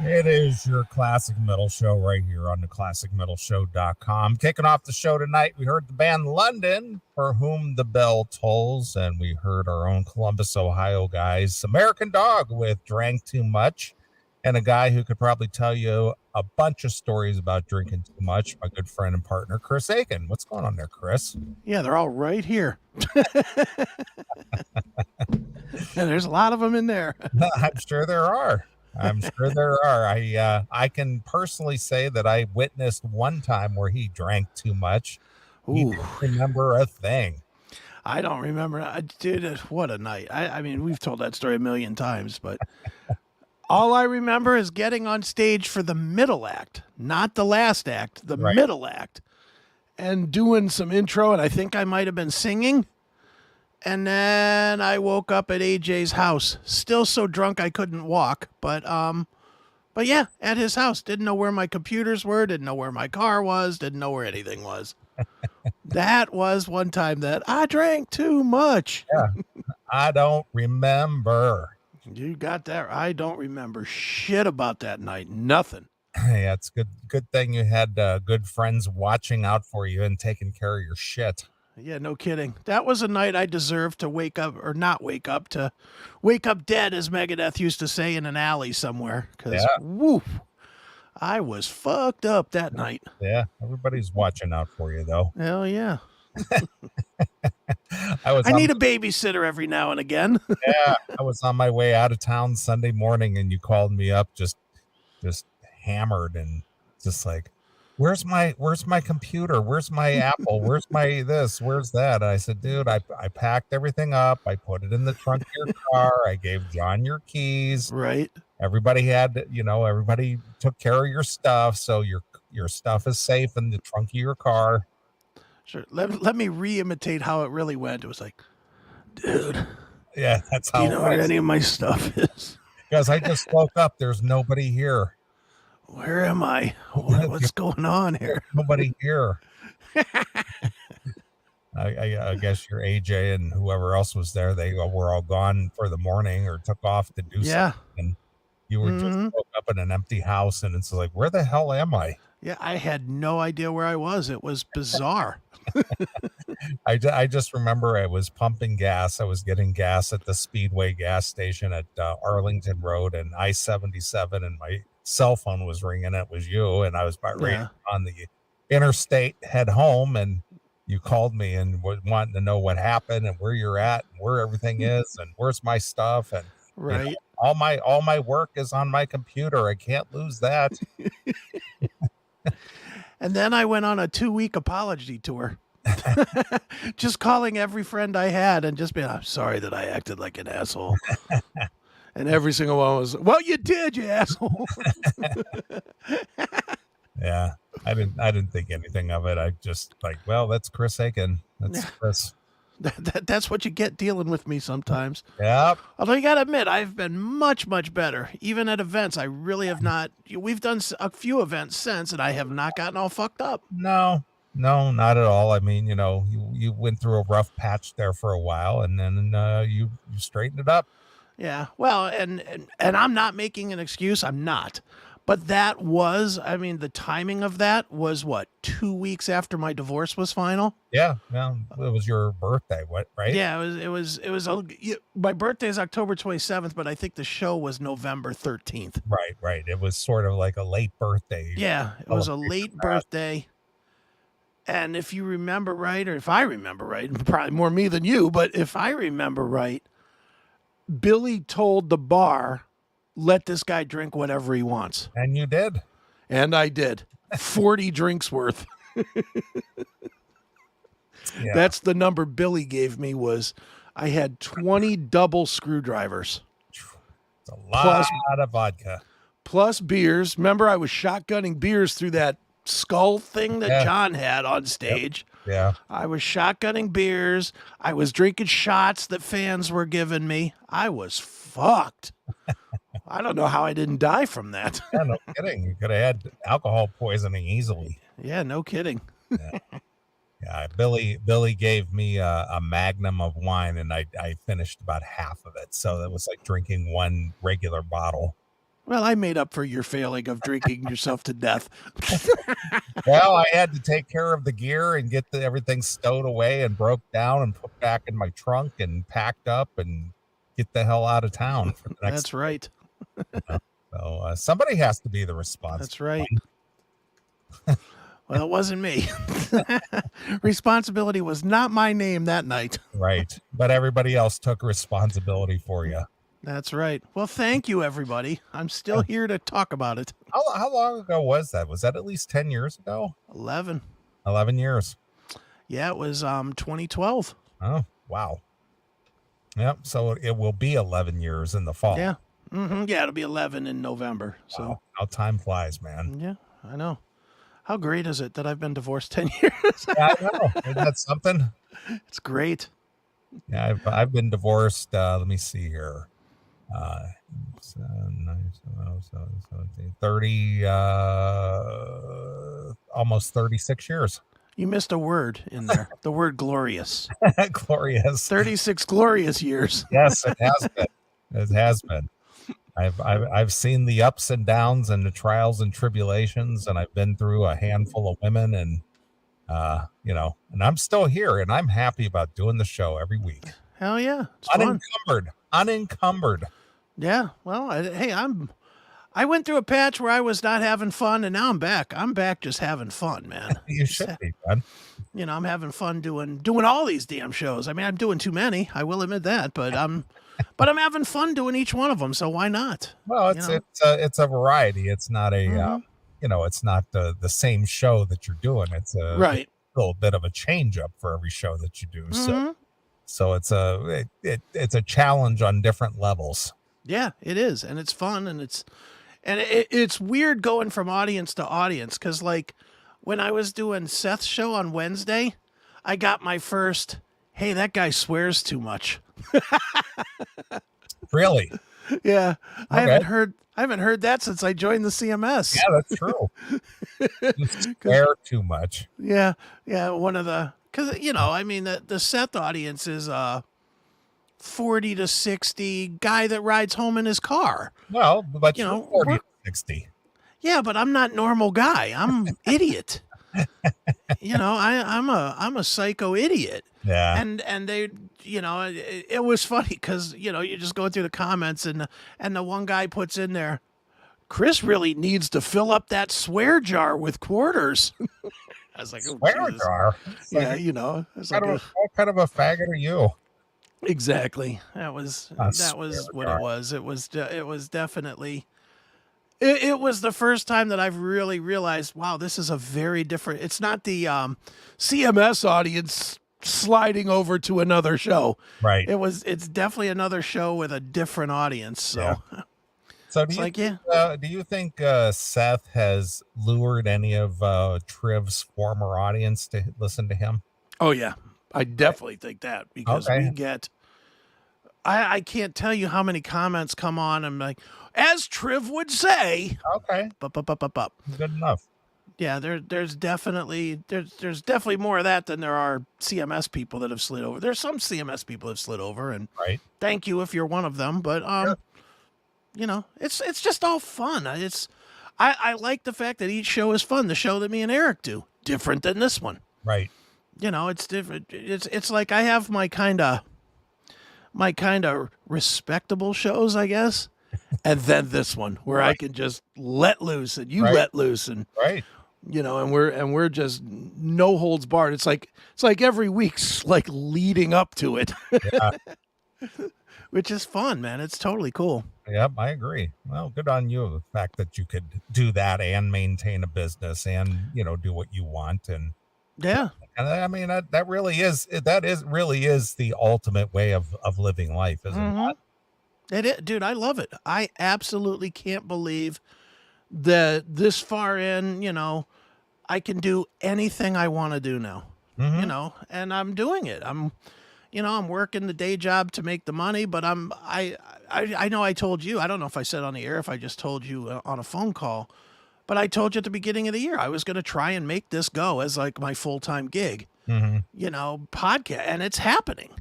It is your classic metal show right here on the classicmetalshow.com. Kicking off the show tonight, we heard the band London, For Whom the Bell Tolls, and we heard our own Columbus, Ohio guys, American Dog with Drank Too Much, and a guy who could probably tell you a bunch of stories about drinking too much, my good friend and partner, Chris Aiken. What's going on there, Chris? Yeah, they're all right here. And there's a lot of them in there. I'm sure there are. I can personally say that I witnessed one time where he drank too much. He Ooh, didn't remember a thing. I don't remember. Dude, what a night. I mean, we've told that story a million times, but all I remember is getting on stage for the middle act, not the last act, the Right. middle act, and doing some intro. And I think I might have been singing. And then I woke up at AJ's house, still so drunk I couldn't walk. But yeah, at his house, didn't know where my computers were, didn't know where my car was, didn't know where anything was. That was one time that I drank too much. Yeah. I don't remember. You got that? I don't remember shit about that night. Nothing. Yeah, it's good thing you had good friends watching out for you and taking care of your shit. Yeah, no kidding. That was a night I deserved to wake up, or not wake up, to wake up dead, as Megadeth used to say, in an alley somewhere. Because, woof, I was fucked up that night. Yeah, everybody's watching out for you, though. Hell yeah. I need a babysitter every now and again. Yeah, I was on my way out of town Sunday morning, and you called me up just hammered and just like, where's my computer? Where's my Apple? Where's my this? Where's that? And I said, dude, I packed everything up. I put it in the trunk of your car. I gave John your keys. Right. Everybody had, everybody took care of your stuff. So your stuff is safe in the trunk of your car. Sure. Let me re-imitate how it really went. It was like, dude. Yeah, that's how. Do you know where any of my stuff is? Because I just woke up. There's nobody here. Where am I? What's going on here? Nobody here. I guess your AJ and whoever else was there, they were all gone for the morning or took off to do something. And you were just woke up in an empty house, and it's like, where the hell am I? Yeah, I had no idea where I was. It was bizarre. I just remember I was pumping gas. I was getting gas at the Speedway gas station at Arlington Road and I-77, and my cell phone was ringing. It was you, and I was about ready on the interstate head home, and you called me and wanting to know what happened and where you're at and where everything is and where's my stuff. And right, all my work is on my computer. I can't lose that. And then I went on a 2-week apology tour. Just calling every friend I had and just being, I'm sorry that I acted like an asshole. And every single one was, well, you did, you asshole. Yeah, I didn't think anything of it. I just like, well, that's Chris Aiken. That's Chris. That's what you get dealing with me sometimes. Yep. Although you got to admit, I've been much, much better. Even at events, I really have not. We've done a few events since, and I have not gotten all fucked up. No, not at all. I mean, you went through a rough patch there for a while, and then you straightened it up. Yeah. Well, and I'm not making an excuse. I'm not. But that was, I mean, the timing of that was what, 2 weeks after my divorce was final? Yeah. Well, it was your birthday, right? Yeah, it was my birthday is October 27th, but I think the show was November 13th. Right. It was sort of like a late birthday. Yeah, it was a late birthday. And if you remember right, or if I remember right, probably more me than you, but if I remember right, Billy told the bar, let this guy drink whatever he wants. And you did. And I did. 40 drinks worth. Yeah. That's the number Billy gave me. Was I had 20 double screwdrivers. It's a lot of vodka. Plus beers. Remember, I was shotgunning beers through that skull thing that John had on stage. Yep. Yeah. I was shotgunning beers. I was drinking shots that fans were giving me. I was fucked. I don't know how I didn't die from that. Yeah, no kidding. You could have had alcohol poisoning easily. Yeah, no kidding. Yeah. Billy gave me a magnum of wine, and I finished about half of it. So that was like drinking one regular bottle. Well, I made up for your failing of drinking yourself to death. Well, I had to take care of the gear and get everything stowed away and broke down and put back in my trunk and packed up and get the hell out of town for the next. That's right. So somebody has to be the responsible. That's right. Well, it wasn't me. Responsibility was not my name that night. Right. But everybody else took responsibility for you. That's right. Well, thank you, everybody. I'm still here to talk about it. How long ago was that? Was that at least 10 years ago? 11. 11 years. Yeah, it was 2012. Oh, wow. Yep. So it will be 11 years in the fall. Yeah. Yeah, it'll be 11 in November. So wow. How time flies, man. Yeah, I know. How great is it that I've been divorced 10 years? Yeah, I know. Isn't that something? It's great. Yeah, I've been divorced. Let me see here. 30, almost 36 years. You missed a word in there. The word glorious. Glorious. 36 glorious years. Yes, it has been. It has been. I've seen the ups and downs and the trials and tribulations, and I've been through a handful of women, and and I'm still here, and I'm happy about doing the show every week. Hell yeah. It's unencumbered. Yeah. Well, I went through a patch where I was not having fun, and now I'm back. I'm back just having fun, man. You should be, man. I'm having fun doing all these damn shows. I mean, I'm doing too many. I will admit that, but I'm having fun doing each one of them. So why not? Well, it's a variety. It's not a, it's not the same show that you're doing. It's a little bit of a change up for every show that you do. So it's a challenge on different levels. Yeah, it is. And it's fun. And it's weird going from audience to audience. 'Cause like when I was doing Seth's show on Wednesday, I got my first, hey, that guy swears too much. Really? Yeah. Okay. I haven't heard that since I joined the CMS. Yeah, that's true. You swear too much. Yeah. Yeah. Because, the Seth audience is 40 to 60 guy that rides home in his car. Well, but 40 to 60. Yeah, but I'm not normal guy. I'm idiot. I'm a psycho idiot. Yeah. And they, it was funny because, you're just going through the comments and the one guy puts in there, Chris really needs to fill up that swear jar with quarters. I was like, swear jar? Yeah, what kind of a faggot are you? Exactly. That was what jar. It was. It was definitely. It was the first time that I've really realized, wow, this is a very different. It's not the CMS audience sliding over to another show. Right. It's definitely another show with a different audience. So. Yeah. So do you think Seth has lured any of Triv's former audience to listen to him? Oh yeah, I definitely think that because we get. I can't tell you how many comments come on and like, as Triv would say. Okay. Good enough. Yeah, there's definitely more of that than there are CMS people that have slid over. There's some CMS people that have slid over, and thank you if you're one of them. But it's just all fun. I like the fact that each show is fun. The show that me and Eric do different than this one. Right. It's different. It's like I have my kind of respectable shows, I guess, and then this one where I can just let loose and you let loose and and we're just no holds barred. It's like every week's like leading up to it, which is fun, man. It's totally cool. Yep, I agree. Well, good on you. The fact that you could do that and maintain a business and do what you want and I mean that really is the ultimate way of living life, isn't it not? It is, dude. I love it. I absolutely can't believe that this far in, I can do anything I want to do now. And I'm doing it. I'm working the day job to make the money, but I know I told you, I don't know if I said on the air, if I just told you on a phone call, but I told you at the beginning of the year, I was going to try and make this go as like my full-time gig, podcast, and it's happening.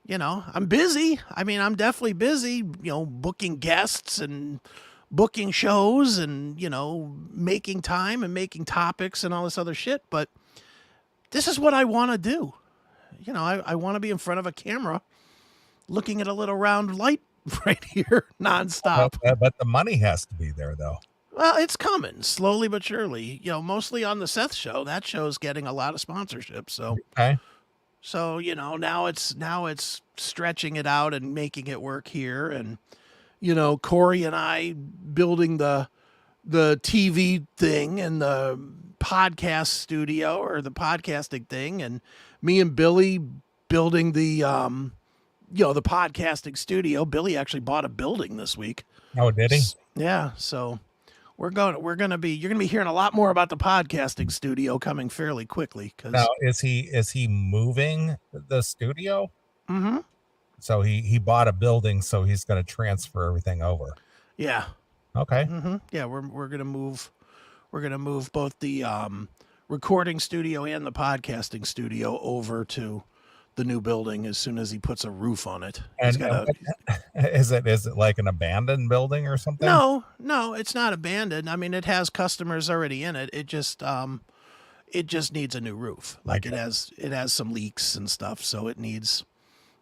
I'm busy. I mean, I'm definitely busy, booking guests and booking shows and, making time and making topics and all this other shit. But this is what I want to do. I want to be in front of a camera looking at a little round light right here nonstop. But the money has to be there, though. Well, it's coming slowly but surely. Mostly on the Seth show. That show's getting a lot of sponsorship. So, Okay. so now it's stretching it out and making it work here. And Corey and I building the TV thing and the podcast studio or the podcasting thing, and me and Billy building the the podcasting studio. Billy actually bought a building this week. Oh, did he? Yeah, so you're gonna be hearing a lot more about the podcasting studio coming fairly quickly. Now, is he moving the studio? Mm-hmm. So he bought a building, so he's going to transfer everything over. Yeah. Okay. Mm-hmm. Yeah, we're gonna move. We're gonna move both the recording studio and the podcasting studio over to the new building as soon as he puts a roof on it. And is it like an abandoned building or something? No, it's not abandoned. I mean, it has customers already in it. It just needs a new roof. Like Okay. it has some leaks and stuff, so it needs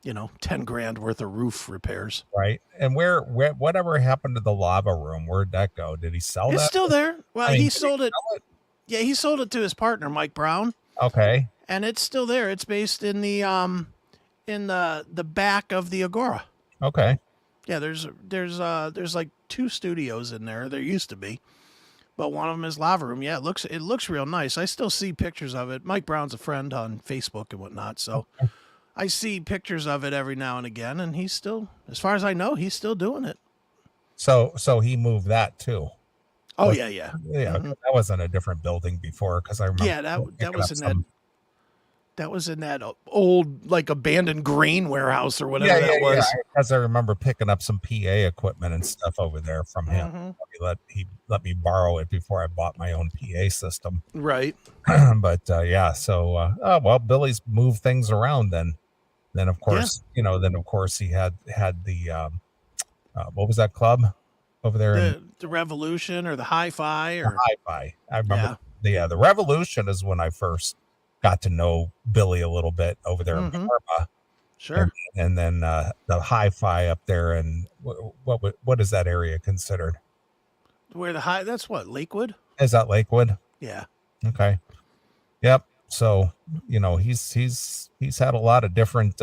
$10,000 worth of roof repairs. Right. And where whatever happened to the lava room? Where'd that go? Did he sell that? It's still there. Well, I mean, he did sold it. sell it? Yeah, he sold it to his partner, Mike Brown, Okay. and it's still there. It's based in the back of the Agora. Okay. Yeah, there's like 2 studios in there. There used to be, but one of them is lava room. Yeah, it looks real nice. I still see pictures of it. Mike Brown's a friend on Facebook and whatnot, so I see pictures of it every now and again. And he's still, as far as I know, he's still doing it. So he moved that too. Oh Was- yeah. Yeah. Mhm. That was in a different building before, because I remember. Yeah, that picking was up in some- that was in that old like abandoned grain warehouse or whatever Yeah, that was. Because I remember picking up some PA equipment and stuff over there from him. Mhm. He let me borrow it before I bought my own PA system. Right. But yeah, so well, Billy's moved things around. Then of course, then of course he had the what was that club over there in The Revolution or the Hi-Fi or Hi-Fi? I remember. The Revolution is when I first got to know Billy a little bit over there in Mhm. Parma. sure. And then the Hi-Fi up there, and what is that area considered? Where that's what, Lakewood? Is that Lakewood? Yeah. Okay. Yep. So he's had a lot of different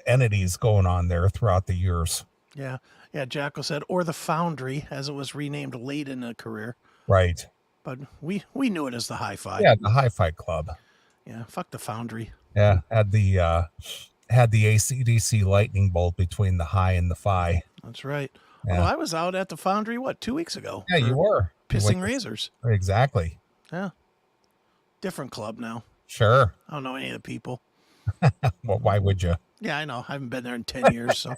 entities going on there throughout the years. Yeah. Yeah, Jackal said, or the Foundry, as it was renamed late in the career. Right. But we knew it as the Hi-Fi. Yeah, the Hi-Fi Club. Yeah, fuck the Foundry. Yeah, had the AC/DC lightning bolt between the Hi and the Fi. That's right. Yeah. Well, I was out at the Foundry, 2 weeks ago? Yeah, you were. Pissing You went- razors. Exactly. Yeah. Different club now. Sure. I don't know any of the people. Well, why would you? Yeah, I know. I haven't been there in 10 years, so.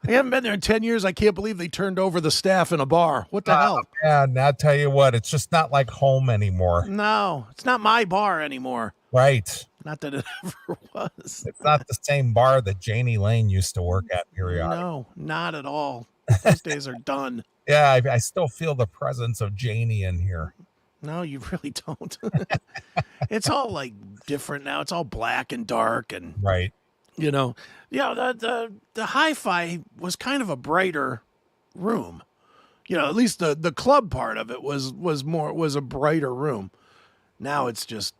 I haven't been there in 10 years. I can't believe they turned over the staff in a bar. What the hell? Yeah, and I'll tell you what, it's just not like home anymore. No, it's not my bar anymore. Right. Not that it ever was. It's not the same bar that Janie Lane used to work at periodically. No, not at all. Those days are done. Yeah, I still feel the presence of Janie in here. No, you really don't. It's all like different now. It's all black and dark and Right. the Hi-Fi was kind of a brighter room. At least the club part of it was a brighter room. Now it's just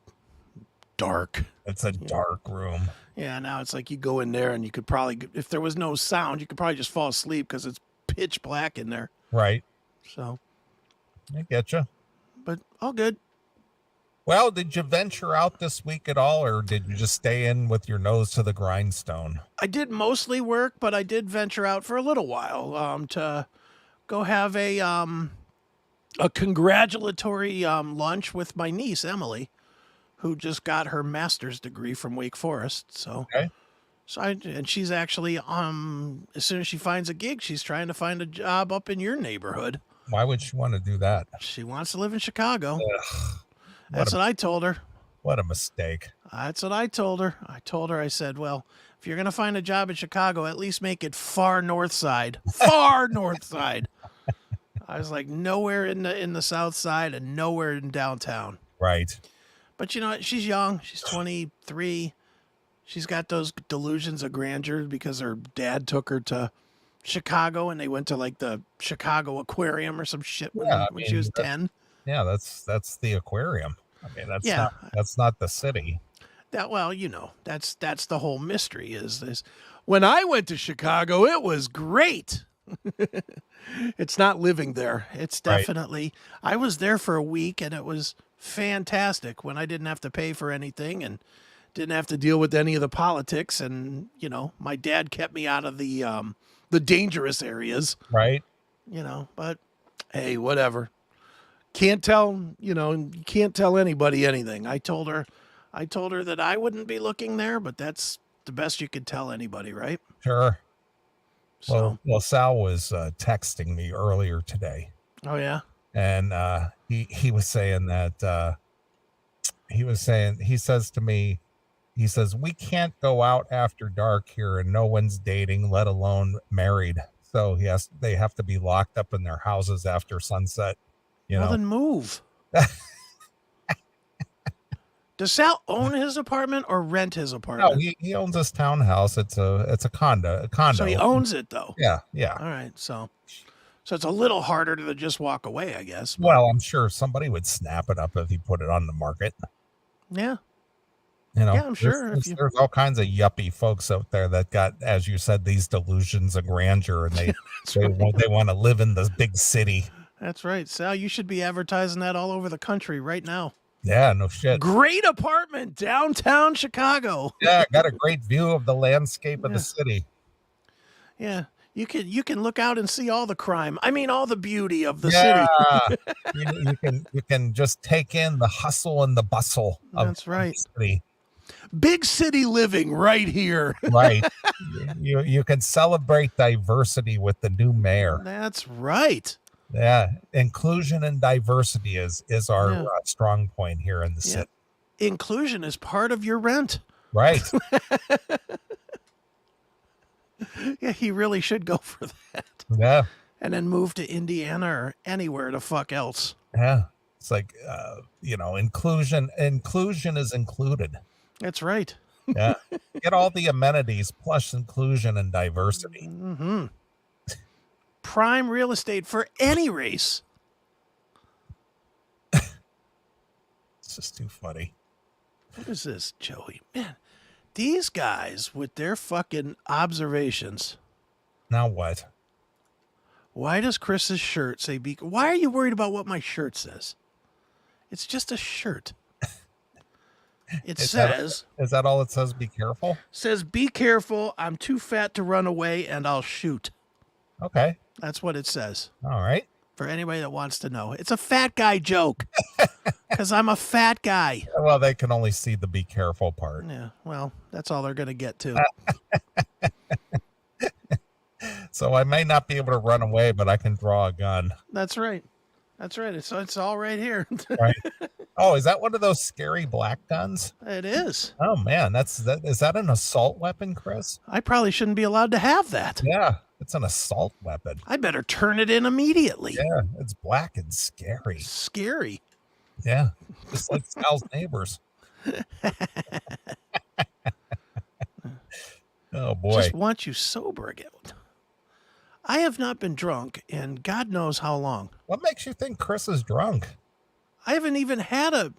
dark. It's a dark room. Yeah, now it's like you go in there and you could probably, if there was no sound, you could probably just fall asleep because it's pitch black in there. Right. So, I get you. but all good. Well, did you venture out this week at all, or did you just stay in with your nose to the grindstone? I did mostly work, but I did venture out for a little while to go have a congratulatory lunch with my niece Emily, who just got her master's degree from Wake Forest. So, Okay. and she's actually as soon as she finds a gig, she's trying to find a job up in your neighborhood. Why would you want to do that? She wants to live in Chicago. Ugh, That's what I told her. what a mistake. That's what I told her. I said, well, if you're going to find a job in Chicago, at least make it far north side. Far north side. I was like, nowhere in the South Side and nowhere in downtown. Right. But you know what? She's young. She's 23. She's got those delusions of grandeur because her dad took her to Chicago and they went to like the Chicago Aquarium or some shit when she was 10. Yeah, that's the aquarium. I mean, Yeah. that's not the city. Well, you know, that's the whole mystery is this. When I went to Chicago, it was great. It's not living there. It's definitely, I was there for a week and it was fantastic when I didn't have to pay for anything and didn't have to deal with any of the politics. And, you know, my dad kept me out of the dangerous areas, Right. you know, but hey, whatever. Can't tell, you know, you can't tell anybody anything. I told her that I wouldn't be looking there, but that's the best you could tell anybody, right? Sure. So, Well, Sal was texting me earlier today, oh yeah. and he was saying that he says to me, he says, we can't go out after dark here, and no one's dating, let alone married. So they have to be locked up in their houses after sunset. You Well, know, then move. Does Sal own his apartment or rent his apartment? no, he owns this townhouse. It's a condo. So he owns it though. Yeah, yeah. All right. So it's a little harder to just walk away, I guess. But, Well, I'm sure somebody would snap it up if he put it on the market. yeah. You know, Yeah, I'm sure there's all kinds of yuppie folks out there that got, as you said, these delusions of grandeur, and they want to live in the big city. That's right. Sal, you should be advertising that all over the country right now. Yeah, no shit. Great apartment downtown Chicago. Yeah, got a great view of the landscape of the city. Yeah. You can look out and see all the crime. I mean, all the beauty of the city. you can just take in the hustle and the bustle of That's right. the city. Big city living right here. Right. You can celebrate diversity with the new mayor. That's right. Yeah, inclusion and diversity is our strong point here in the city. Inclusion is part of your rent. Right. Yeah, he really should go for that. Yeah. And then move to Indiana or anywhere the fuck else. Yeah. It's like, inclusion is included. That's right. Yeah. Get all the amenities plus inclusion and diversity. Mm-hmm. Prime real estate for any race. It's just too funny. What is this, Joey? Man, these guys with their fucking observations. Now what? Why does Chris's shirt say why are you worried about what my shirt says? It's just a shirt. It says... Is that all it says? Be careful? Says, be careful. I'm too fat to run away and I'll shoot. Okay. That's what it says. All right. For anybody that wants to know. It's a fat guy joke. Because I'm a fat guy. Well, they can only see the be careful part. Yeah, well, that's all they're going to get too. So I may not be able to run away, but I can draw a gun. That's right. That's right. It's all right here. Right. Oh, is that one of those scary black guns? It is. Oh man, is that an assault weapon, Chris? I probably shouldn't be allowed to have that. Yeah, it's an assault weapon. I better turn it in immediately. Yeah, it's black and scary. Scary. Yeah, just like Sal's neighbors. Oh boy. Just want you sober again. I have not been drunk in God knows how long. What makes you think Chris is drunk? I haven't even had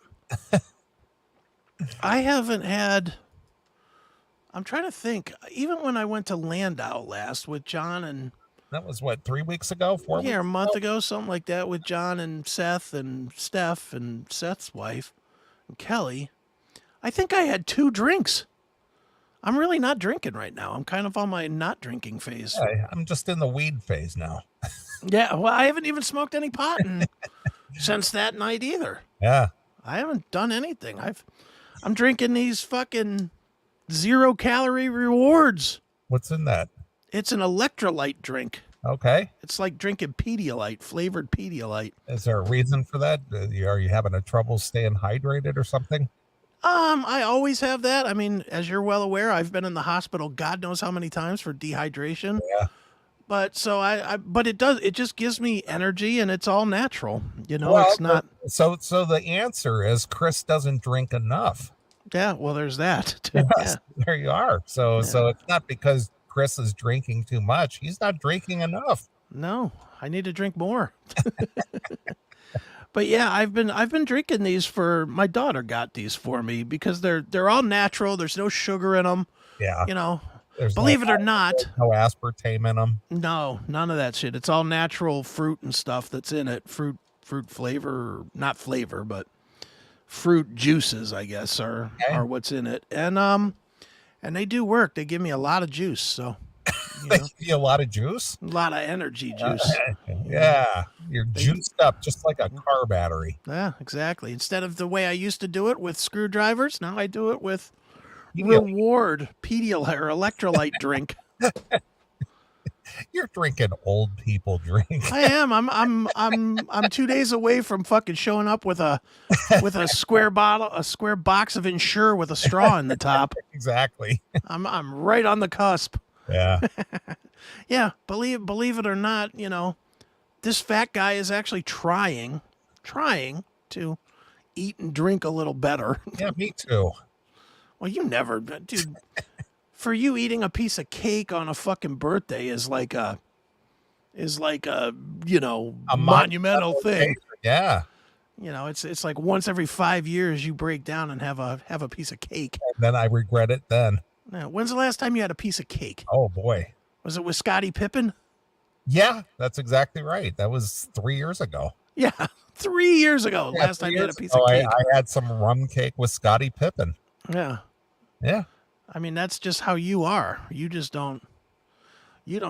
I'm trying to think. Even when I went to Landau last with John and... That was what, 3 weeks ago? 4 weeks a month ago, something like that, with John and Seth and Steph and Seth's wife and Kelly. I think I had 2 drinks. I'm really not drinking right now. I'm kind of on my not drinking phase. Yeah, I'm just in the weed phase now. Yeah, well, I haven't even smoked any pot since that night either. Yeah. I haven't done anything. I'm drinking these fucking 0-calorie rewards. What's in that? It's an electrolyte drink. Okay. It's like drinking Pedialyte, flavored Pedialyte. Is there a reason for that? Are you having a trouble staying hydrated or something? I always have that. I mean, as you're well aware, I've been in the hospital God knows how many times for dehydration. Yeah. But so but it just gives me energy, and it's all natural. Well, It's not. so the answer is Chris doesn't drink enough. Yeah, well, there's that too. Yes, Yeah. there you are. So Yeah. it's not because Chris is drinking too much. He's not drinking enough. No, I need to drink more. But yeah, I've been drinking these for my daughter got these for me because they're all natural. There's no sugar in them. Yeah. You know, There's believe it or not, no aspartame in them. no, none of that shit. It's all natural fruit and stuff that's in it. Fruit flavor, or not flavor, but fruit juices, I guess, are Okay. what's in it. And they do work. They give me a lot of juice, so They give you a lot of juice. a lot of energy juice. Yeah. You're juiced up just like a car battery. Yeah, exactly. Instead of the way I used to do it with screwdrivers, now I do it with Reward Pedialyte or electrolyte drink. You're drinking old people drink. I am. I'm 2 days away from fucking showing up with a square box of Ensure with a straw in the top. Exactly. I'm right on the cusp. Yeah. Yeah, believe it or not, this fat guy is actually trying to eat and drink a little better. Yeah, me too. Well, you never, dude. For you, eating a piece of cake on a fucking birthday is like a monumental thing. Yeah. It's like once every 5 years you break down and have a piece of cake. And then I regret it then. Now, when's the last time you had a piece of cake? Oh boy. Was it with Scottie Pippen? Yeah, that's exactly right. That was 3 years ago. Yeah, 3 years ago. Yeah, last time 3 you had a years piece ago, of cake. I had some rum cake with Scottie Pippen. Yeah. Yeah. I mean, that's just how you are. You just don't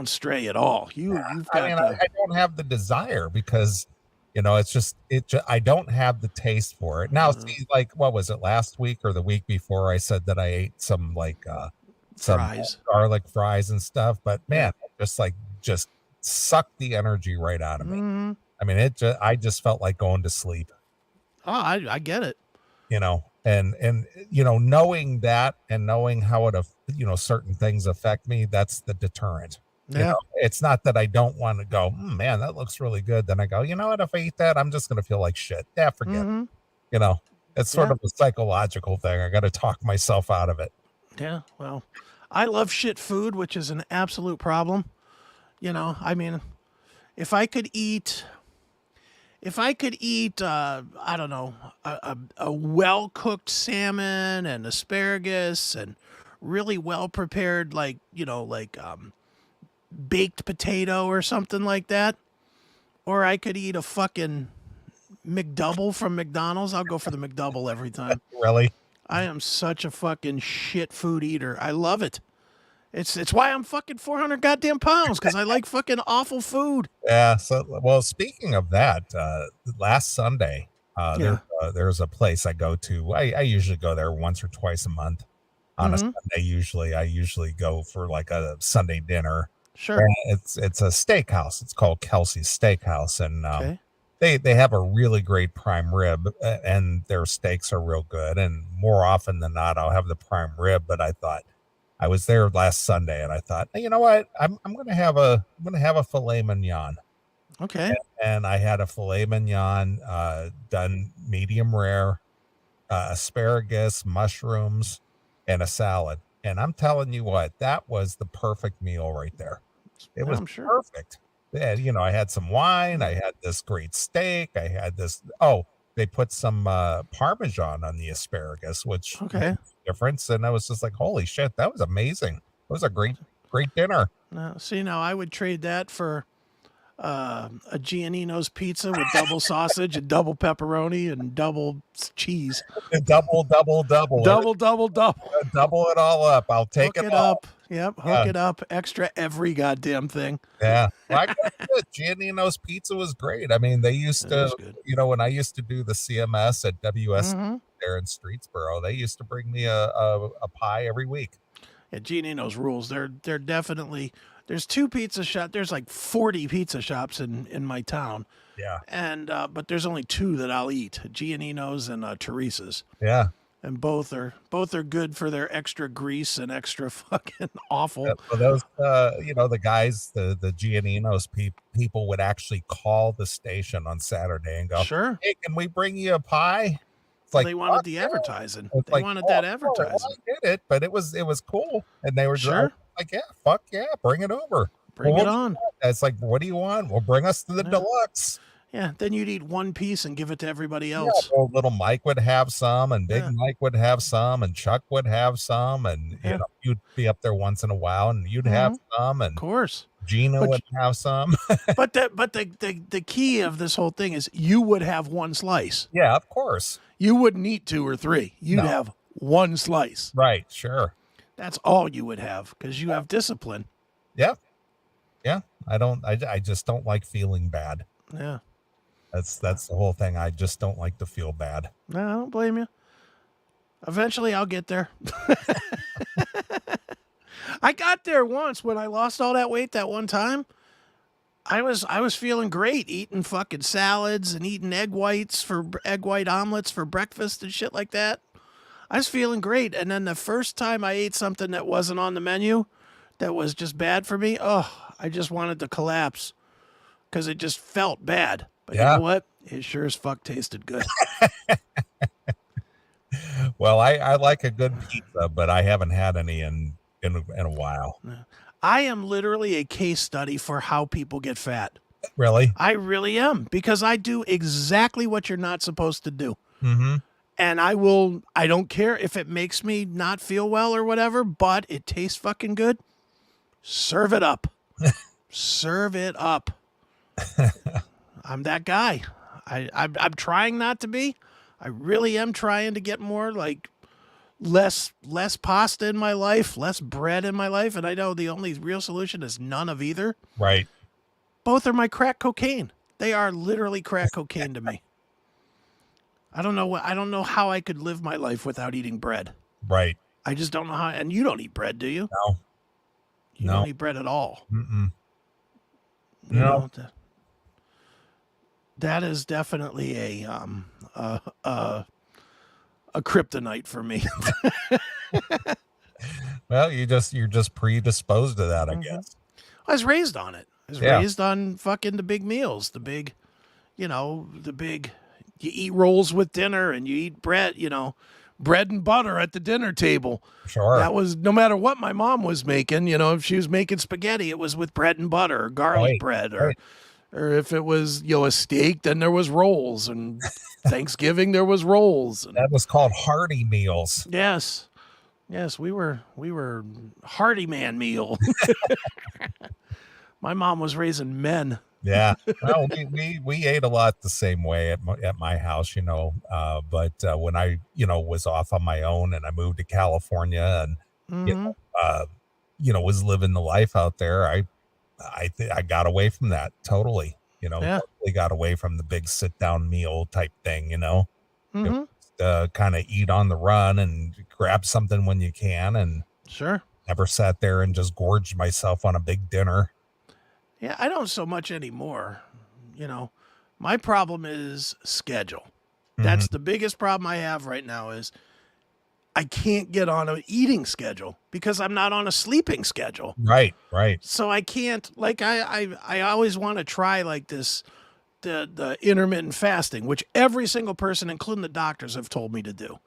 stray at all. You've got I don't have the desire because I don't have the taste for it. Now, see, like, what was it, last week or the week before, I said that I ate some some fries, garlic fries and stuff, but man, it just sucked the energy right out of me. Mm-hmm. I mean, I just felt like going to sleep. Oh, I get it. And knowing that and knowing how certain things affect me, that's the deterrent. Yeah. It's not that I don't want to go, man, that looks really good. Then I go, you know what? If I eat that, I'm just going to feel like shit. Yeah, forget it. Mm-hmm. It's sort of a psychological thing. I got to talk myself out of it. Yeah. Well, I love shit food, which is an absolute problem. I mean, if I could eat, I don't know, a well-cooked salmon and asparagus and really well-prepared, baked potato or something like that, or I could eat a fucking McDouble from McDonald's, I'll go for the McDouble every time. Really? I am such a fucking shit food eater. I love it. It's why I'm fucking 400 goddamn pounds, because I like fucking awful food. Yeah. So, well, speaking of that, last Sunday, there's a place I go to. I usually go there once or twice a month. On a Sunday, I usually go for like a Sunday dinner. Sure. And it's a steakhouse. It's called Kelsey's Steakhouse, and Okay. they have a really great prime rib, and their steaks are real good. And more often than not, I'll have the prime rib. But I was there last Sunday, and I thought, hey, you know what? I'm gonna have a filet mignon. Okay. And I had a filet mignon done medium rare, asparagus, mushrooms, and a salad. And I'm telling you what, that was the perfect meal right there. It was perfect. And, I had some wine. I had this great steak. I had this. Oh, they put some Parmesan on the asparagus, which makes a difference. And I was just like, holy shit, that was amazing. It was a great dinner. Now, I would trade that for a Giannino's pizza with double sausage and double pepperoni and double cheese. Double. Double. Double it all up. I'll take Hook it all. up. Yep, hook it up. Extra every goddamn thing. Yeah. Well, Giannino's pizza was great. I mean, they used to, when I used to do the CMS at WS there in Streetsboro, they used to bring me a pie every week. Yeah, Giannino's rules. They're definitely, there's 2 pizza shops. There's like 40 pizza shops in my town. Yeah. And but there's only 2 that I'll eat: Giannino's and Teresa's. Yeah. And both are good for their extra grease and extra fucking awful. For those, the guys, the Giannino's people would actually call the station on Saturday and go, Sure. "Hey, can we bring you a pie?" It's Well, like, they wanted "Fuck the yeah." advertising. It's They like, wanted "Oh, that of course, well, advertising. I get it," but it was cool, and they were Sure. like, "Yeah, fuck yeah, bring it over." Bring Well, it what do you on. want? It's like, "What do you want?" Well, bring us to the Yeah. deluxe. Yeah. Then you'd eat one piece and give it to everybody Yeah, else. well, little Mike would have some, and Big Yeah. Mike would have some, and Chuck would have some, and Yeah. you'd be up there once in a while, and you'd have Mhm. some, Of and course. Gina But would have some. the key of this whole thing is you would have one slice. Yeah, of course. You wouldn't eat 2 or 3. You'd No. have one slice. Right, sure. That's all you would have because you have discipline. Yeah. Yeah. I just don't like feeling bad. Yeah. That's the whole thing. I just don't like to feel bad. No, I don't blame you. Eventually, I'll get there. I got there once when I lost all that weight that one time. I was feeling great eating fucking salads and eating egg white omelets for breakfast and shit like that. I was feeling great, and then the first time I ate something that wasn't on the menu, that was just bad for me, I just wanted to collapse because it just felt bad. But you Yeah. know what? It sure as fuck tasted good. Well, I like a good pizza, but I haven't had any in a while. I am literally a case study for how people get fat. Really? I really am, because I do exactly what you're not supposed to do. Mm-hmm. And I don't care if it makes me not feel well or whatever, but it tastes fucking good. Serve it up. Serve it up. I'm that guy. I'm trying not to be. I really am trying to get more like less pasta in my life, less bread in my life. And I know the only real solution is none of either. Right. Both are my crack cocaine. They are literally crack cocaine to me. I don't know how I could live my life without eating bread. Right. I just don't know how. And you don't eat bread, do you? No. You don't eat bread at all. Mm-mm. You No. know, that is definitely a kryptonite for me. Well, you're just predisposed to that, I guess. I was raised on it. I was Yeah. raised on fucking the big meals, you eat rolls with dinner and you eat bread, bread and butter at the dinner table. Sure. That was no matter what my mom was making, if she was making spaghetti, it was with bread and butter or garlic Right, bread right. or if it was, a steak, then there was rolls, and Thanksgiving there was rolls. And That was called hearty meals. yes. Yes, we were hearty man meal. My mom was raising men. Yeah. Well, we ate a lot the same way at my house, but when I, was off on my own and I moved to California and, was living the life out there, I got away from that totally, Yeah. totally got away from the big sit down meal type thing, Mm-hmm. kind of eat on the run and grab something when you can, and Sure. never sat there and just gorged myself on a big dinner. Yeah, I don't so much anymore. My problem is schedule. That's the biggest problem I have right now is I can't get on an eating schedule because I'm not on a sleeping schedule. Right. Right. So I can't, like, I always want to try like this, the intermittent fasting, which every single person, including the doctors, have told me to do.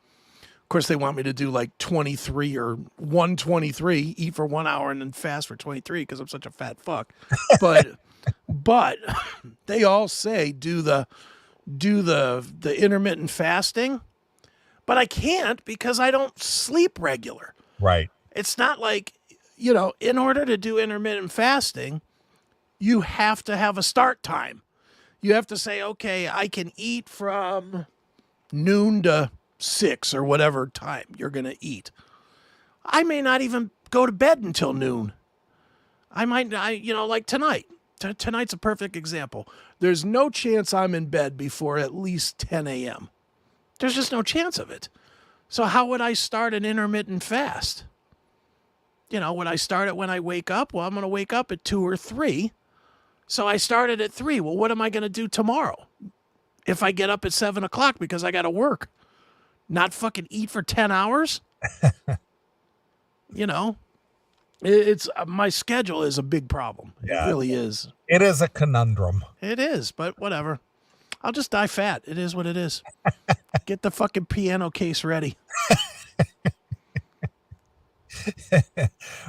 Of course, they want me to do like 23 or 123, eat for 1 hour and then fast for 23 because I'm such a fat fuck. But they all say do the intermittent fasting, but I can't because I don't sleep regular. Right. It's not like, in order to do intermittent fasting, you have to have a start time. You have to say, okay, I can eat from noon to 6 or whatever time you're going to eat. I may not even go to bed until noon. I might, like tonight. Tonight's a perfect example. There's no chance I'm in bed before at least 10 a.m. There's just no chance of it. So how would I start an intermittent fast? Would I start it when I wake up? Well, I'm going to wake up at 2 or 3. So I started at 3. Well, what am I going to do tomorrow if I get up at 7 o'clock because I got to work? not fucking eat for 10 hours? You know, it's my schedule is a big problem. Yeah. It really is. It is a conundrum. It is, but whatever. I'll just die fat. It is what it is. Get the fucking piano case ready.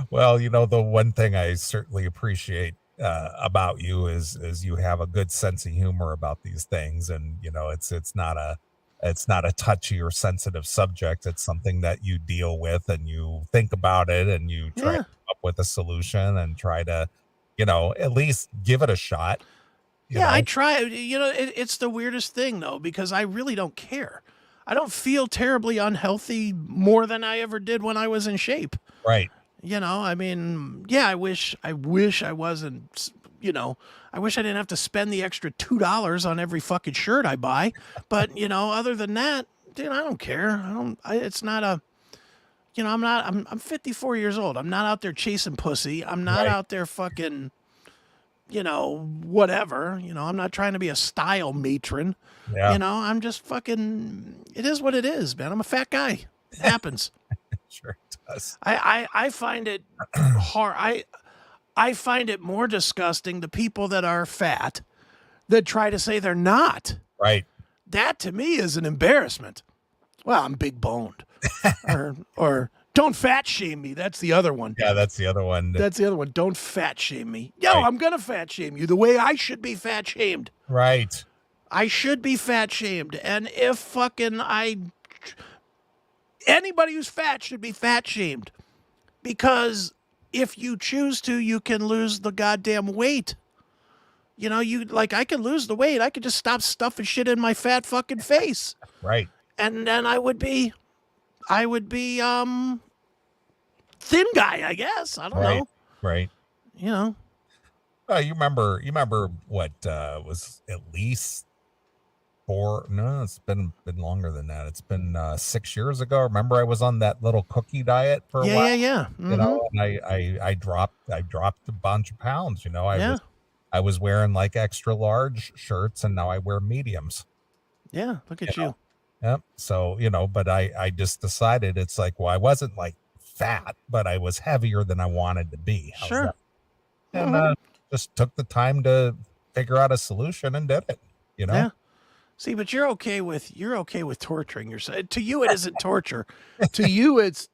Well, the one thing I certainly appreciate about you is you have a good sense of humor about these things, and it's not a touchy or sensitive subject. It's something that you deal with and you think about it and you try to come up with a solution and try to, at least give it a shot. I try. It's the weirdest thing though, because I really don't care. I don't feel terribly unhealthy more than I ever did when I was in shape. Right. I mean, yeah, I wish I wasn't, I wish I didn't have to spend the extra $2 on every fucking shirt I buy. But, other than that, dude, I don't care. It's not a, I'm 54 years old. I'm not out there chasing pussy. I'm not out there fucking, whatever. I'm not trying to be a style matron. Yeah. I'm just fucking, it is what it is, man. I'm a fat guy. It happens. Sure it does. I find it hard. I find it more disgusting the people that are fat that try to say they're not. Right. That to me is an embarrassment. Well, I'm big boned. or don't fat shame me. That's the other one. Yeah, that's the other one. That's the other one. Don't fat shame me. Yo, right. I'm going to fat shame you the way I should be fat shamed. Right. I should be fat shamed. And if fucking anybody who's fat should be fat shamed, because if you choose to, you can lose the goddamn weight. I could lose the weight. I could just stop stuffing shit in my fat fucking face. Right. And then I would be thin guy, I guess. I don't know. Right. You remember what was at least it's been longer than that. It's been 6 years ago. Remember I was on that little cookie diet for a while. Yeah. Mm-hmm. And I dropped a bunch of pounds. I was wearing like extra large shirts, and now I wear mediums. Yeah, look at you. Yep. So, but I just decided it's like, well, I wasn't like fat, but I was heavier than I wanted to be. Sure. And just took the time to figure out a solution and did it, Yeah. See, but you're okay with torturing yourself. To you, it isn't torture. To you, it's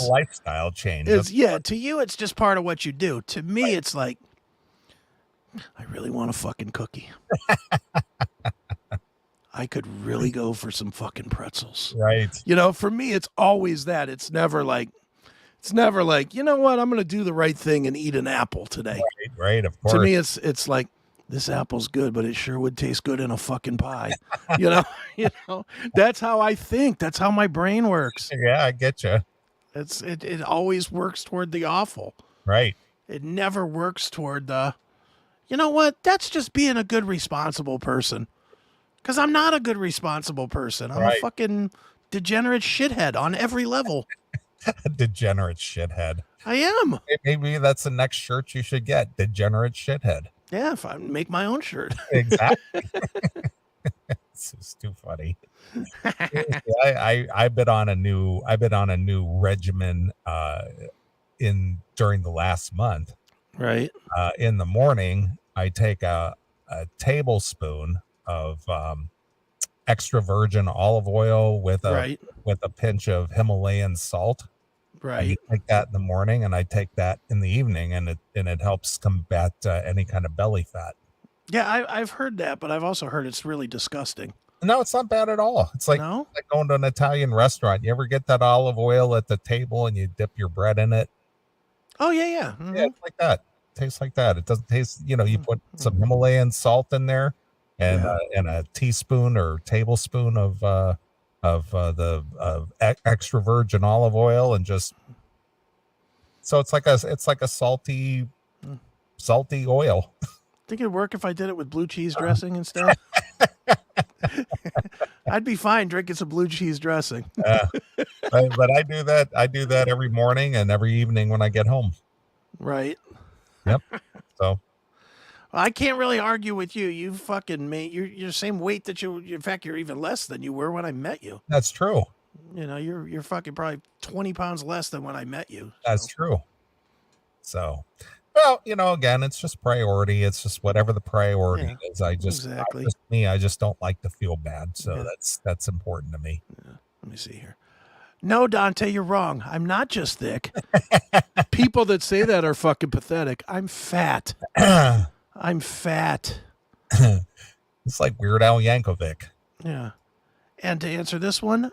a lifestyle change. To you, it's just part of what you do. To me, It's like, I really want a fucking cookie. I could really go for some fucking pretzels. Right. For me, it's always that. It's never like, you know what? I'm going to do the right thing and eat an apple today. Right. Of course. To me, it's like, this apple's good, but it sure would taste good in a fucking pie. That's how I think. That's how my brain works. Yeah, I get you. It always works toward the awful. Right. It never works toward the, you know what? That's just being a good, responsible person. Because I'm not a good, responsible person. I'm a fucking degenerate shithead on every level. Degenerate shithead. I am. Maybe that's the next shirt you should get. Degenerate shithead. Yeah, if I make my own shirt. Exactly. It's just too funny. I've been on a new regimen during the last month. Right. In the morning, I take a tablespoon of extra virgin olive oil with a pinch of Himalayan salt. Right. I take that in the morning, and I take that in the evening, and it helps combat any kind of belly fat. Yeah, I've heard that, but I've also heard it's really disgusting. No, it's not bad at all. It's like going to an Italian restaurant. You ever get that olive oil at the table and you dip your bread in it? Oh yeah. Mm-hmm. Yeah, it's like that. It tastes like that. It doesn't taste. You put some Himalayan salt in there, and a teaspoon or tablespoon of extra virgin olive oil, and just so it's like a salty oil. Think it'd work if I did it with blue cheese dressing instead? I'd be fine drinking some blue cheese dressing. But I do that every morning and every evening when I get home. Right. Yep. So I can't really argue with you. You fucking mate. You're the same weight that you. In fact, you're even less than you were when I met you. That's true. You know, you're fucking probably 20 pounds less than when I met you. That's true. So, well, again, it's just priority. It's just whatever the priority is. I just don't like to feel bad. So that's important to me. Yeah. Let me see here. No, Dante, you're wrong. I'm not just thick. People that say that are fucking pathetic. I'm fat. I'm fat. It's like Weird Al Yankovic. Yeah. And to answer this one,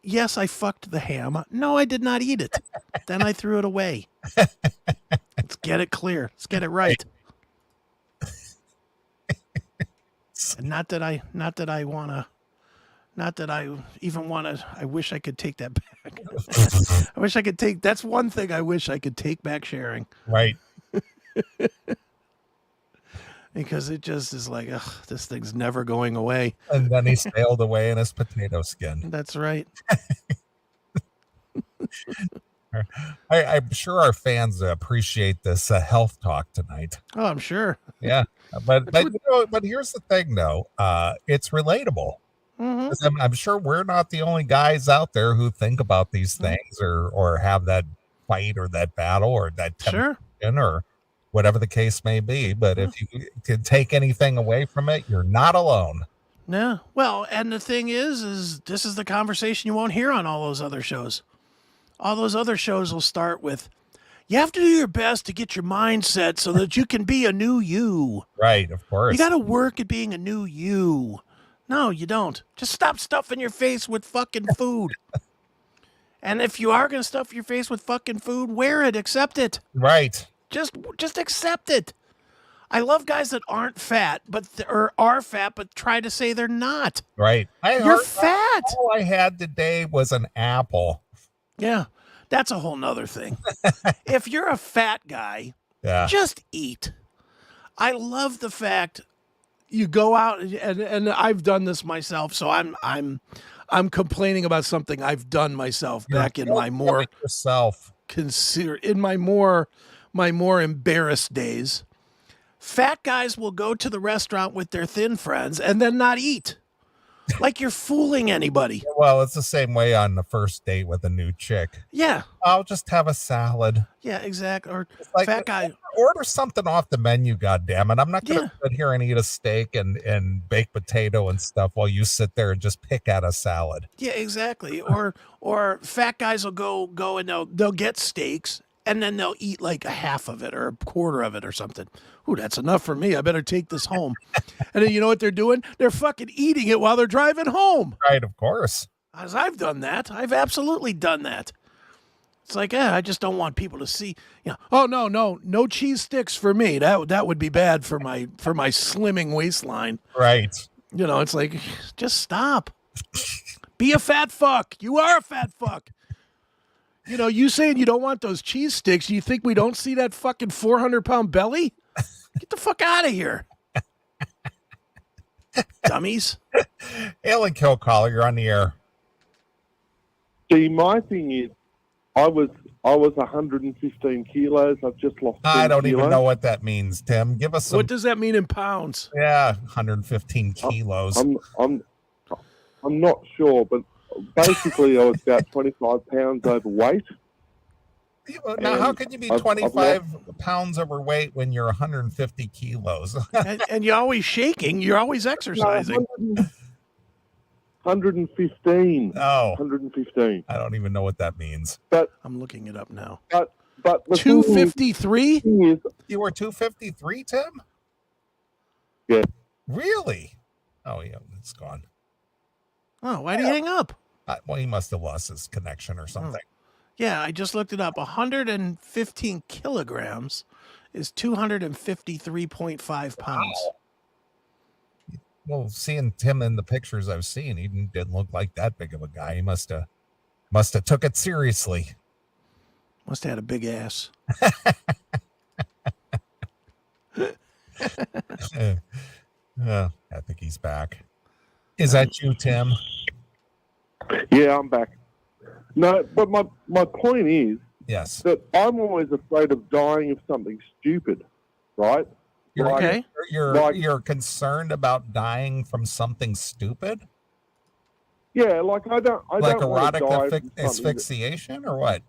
yes, I fucked the ham. No, I did not eat it. Then I threw it away. Let's get it clear. Let's get it right. And not that I even want to, I wish I could take that back. That's one thing I wish I could take back sharing. Right. Because it just is like, ugh, this thing's never going away. And then he sailed away in his potato skin. That's right. I'm sure our fans appreciate this health talk tonight. Oh, I'm sure. Yeah. But here's the thing, though. It's relatable. Mm-hmm. I'm sure we're not the only guys out there who think about these things or have that fight or that battle or that temptation or whatever the case may be. But if you can take anything away from it, you're not alone. No. Well, and the thing is this is the conversation you won't hear on all those other shows. All those other shows will start with, you have to do your best to get your mindset so that you can be a new you. Right, of course. You got to work at being a new you. No, you don't. Just stop stuffing your face with fucking food. And if you are going to stuff your face with fucking food, wear it. Accept it. Right. Just accept it. I love guys that aren't fat, or are fat, but try to say they're not. Right. You're fat. All I had today was an apple. Yeah, that's a whole nother thing. If you're a fat guy, just eat. I love the fact you go out and I've done this myself, so I'm complaining about something I've done myself back in my more my more embarrassed days. Fat guys will go to the restaurant with their thin friends and then not eat. Like you're fooling anybody. Well, it's the same way on the first date with a new chick. Yeah. I'll just have a salad. Yeah, exactly. Or like, fat guy. Order something off the menu, goddammit. I'm not going to sit here and eat a steak and baked potato and stuff while you sit there and just pick at a salad. Yeah, exactly. Or fat guys will go and they'll get steaks and then they'll eat like a half of it or a quarter of it or something. Ooh, that's enough for me. I better take this home. And then you know what they're doing? They're fucking eating it while they're driving home. Right, of course. As I've done that. I've absolutely done that. It's like, I just don't want people to see. Oh no cheese sticks for me. That would be bad for my slimming waistline. Right. It's like, just stop. Be a fat fuck. You are a fat fuck. You saying you don't want those cheese sticks. You think we don't see that fucking 400-pound belly? Get the fuck out of here. Dummies. Alien Kill Caller, you're on the air. See, my thing is, I was 115 kilos. I've just lost 10 I don't kilos. even know what that means, Tim. Give us some. What does that mean in pounds? Yeah, 115 kilos. I'm not sure, but basically I was about 25 pounds overweight. Now, how can you be 25 pounds overweight when you're 150 kilos? and you're always shaking. You're always exercising. 115. Oh. 115. I don't even know what that means. But I'm looking it up now. But 253? You were 253, Tim? Yeah. Really? Oh, yeah, it's gone. Oh, why did he hang up? Well, he must have lost his connection or something. Oh. Yeah, I just looked it up. 115 kilograms is 253.5 pounds. Wow. Well, seeing Tim in the pictures I've seen, he didn't look like that big of a guy. He must have took it seriously. Must have had a big ass. I think he's back. Is that you, Tim? Yeah, I'm back. No, but my point is yes, that I'm always afraid of dying of something stupid, right? You're Okay. you're concerned about dying from something stupid, Yeah, like I don't like want to erotic die from something asphyxiation, or what?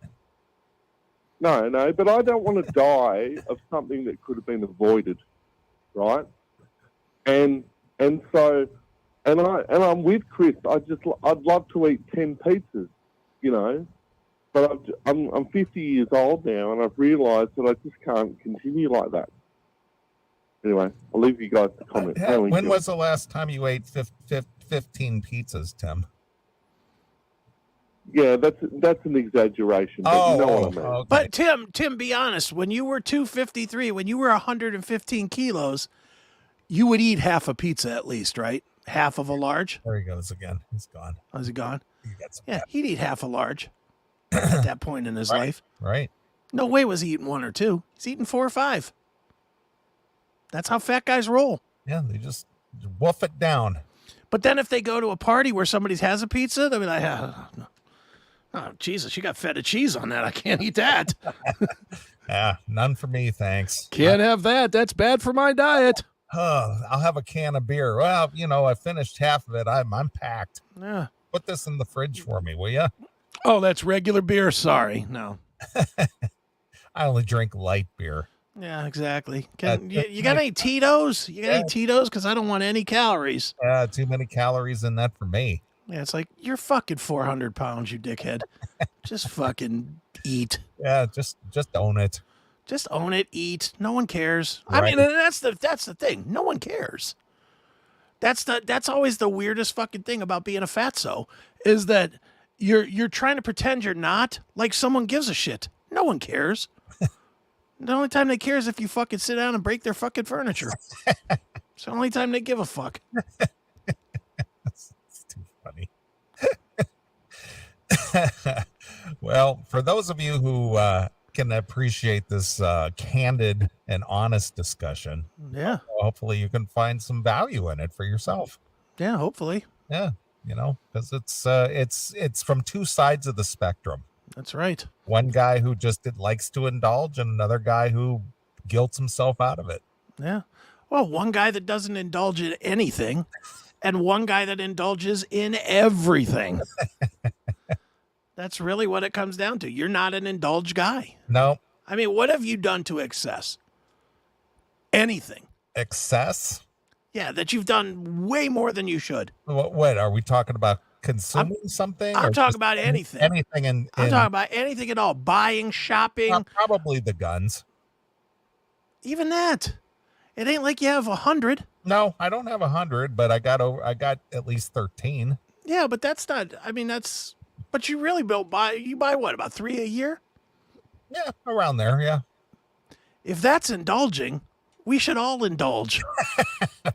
no, but I don't want to die of something that could have been avoided, right? And so I'm with Chris. I'd love to eat 10 pizzas, you know, but I'm 50 years old now, and I've realised that I just can't continue like that. Anyway, I'll leave you guys to comment. When was the last time you ate 15 pizzas, Tim? Yeah, that's an exaggeration, but you know what I mean. Okay. But Tim, be honest. When you were 253, when you were 115 kilos, you would eat half a pizza at least, right? Half of a large. There he goes again. He's gone. Oh, is he gone? He got some Yeah, he'd eat half a large at that point in his life. right. No way was he eating 1 or 2. He's eating 4 or 5. That's how fat guys roll. Yeah, they just wolf it down. But then if they go to a party where somebody has a pizza, they'll be like, oh, Jesus, you got feta cheese on that. I can't eat that. Yeah, none for me, thanks. Can't have that. That's bad for my diet. I'll have a can of beer. Well, I finished half of it. I'm packed. Yeah. Put this in the fridge for me, will you? Oh, that's regular beer. Sorry. No. I only drink light beer. Yeah, exactly. You got any Tito's? You got any Tito's? Because I don't want any calories. Too many calories in that for me. Yeah, it's like, you're fucking 400 pounds, you dickhead. Just fucking eat. Yeah, just own it. Just own it, eat. No one cares. Right. I mean, that's the thing. No one cares. That's always the weirdest fucking thing about being a fatso, is that you're trying to pretend you're not, like someone gives a shit. No one cares. The only time they care is if you fucking sit down and break their fucking furniture. It's the only time they give a fuck. It's too funny. Well, for those of you who can appreciate this candid and honest discussion, Yeah. hopefully you can find some value in it for yourself. Yeah, hopefully. Yeah, because it's from two sides of the spectrum. That's right. One guy who just likes to indulge, and another guy who guilts himself out of it. Yeah. Well, one guy that doesn't indulge in anything, and one guy that indulges in everything. That's really what it comes down to. You're not an indulge guy. No. I mean, what have you done to excess? Anything. Excess? Yeah, that you've done way more than you should. What are we talking about? Consuming something? I'm talking about anything. Anything I'm talking about anything at all. Buying, shopping. Probably the guns. Even that. It ain't like you have 100. No, I don't have 100, but I got at least 13. Yeah, but that's not, but you really you buy what, about 3 a year? Yeah, around there, yeah. If that's indulging, we should all indulge.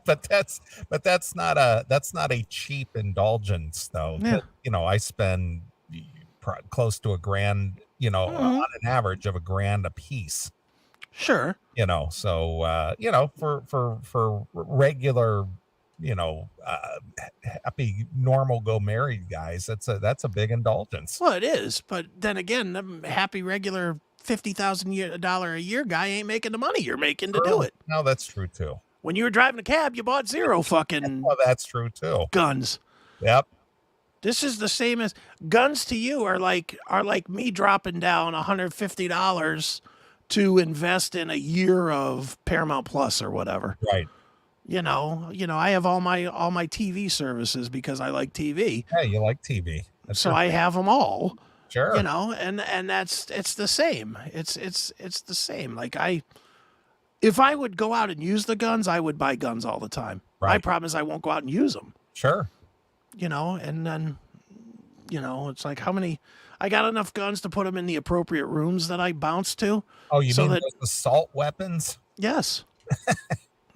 but that's not a cheap indulgence, though. Yeah. I spend close to $1,000, on an average of $1,000 a piece. Sure. So for regular, happy, normal, go married guys, that's a big indulgence. Well, it is, but then again, the happy regular $50,000 a year guy ain't making the money you're making to do it. No, that's true too. When you were driving a cab, you bought 0 fucking Well, that's true too. guns. Yep. This is the same as guns to you are like me dropping down $150 to invest in a year of Paramount Plus or whatever. Right. I have all my TV services because I like TV. Hey, you like TV. That's So true. I have them all. Sure. And it's the same. It's the same. Like if I would go out and use the guns, I would buy guns all the time. Right. My problem is I won't go out and use them. Sure. And then, it's like how many, I got enough guns to put them in the appropriate rooms that I bounce to. Oh, you mean those assault weapons? Yes.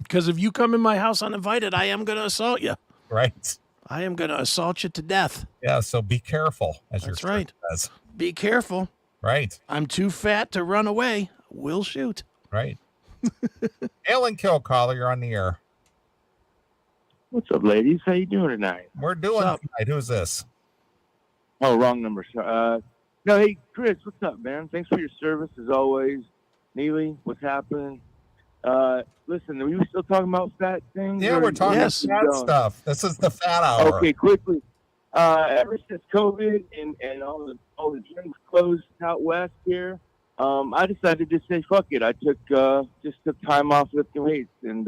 Because if you come in my house uninvited, I am going to assault you. Right. I am going to assault you to death. Yeah, so be careful, as That's your right. says. Be careful. Right. I'm too fat to run away. We'll shoot. Right. Alan Kill Caller, you're on the air. What's up, ladies? How you doing tonight? We're doing tonight. Who's this? Oh, wrong number. No, hey, Chris, what's up, man? Thanks for your service as always. Neeley, what's happening? Listen, are we still talking about fat things? Yeah, or- we're talking Yes. fat stuff. This is the fat hour. Okay, quickly. Ever since COVID and all the gyms closed out west here, I decided to say fuck it. I took time off lifting weights, and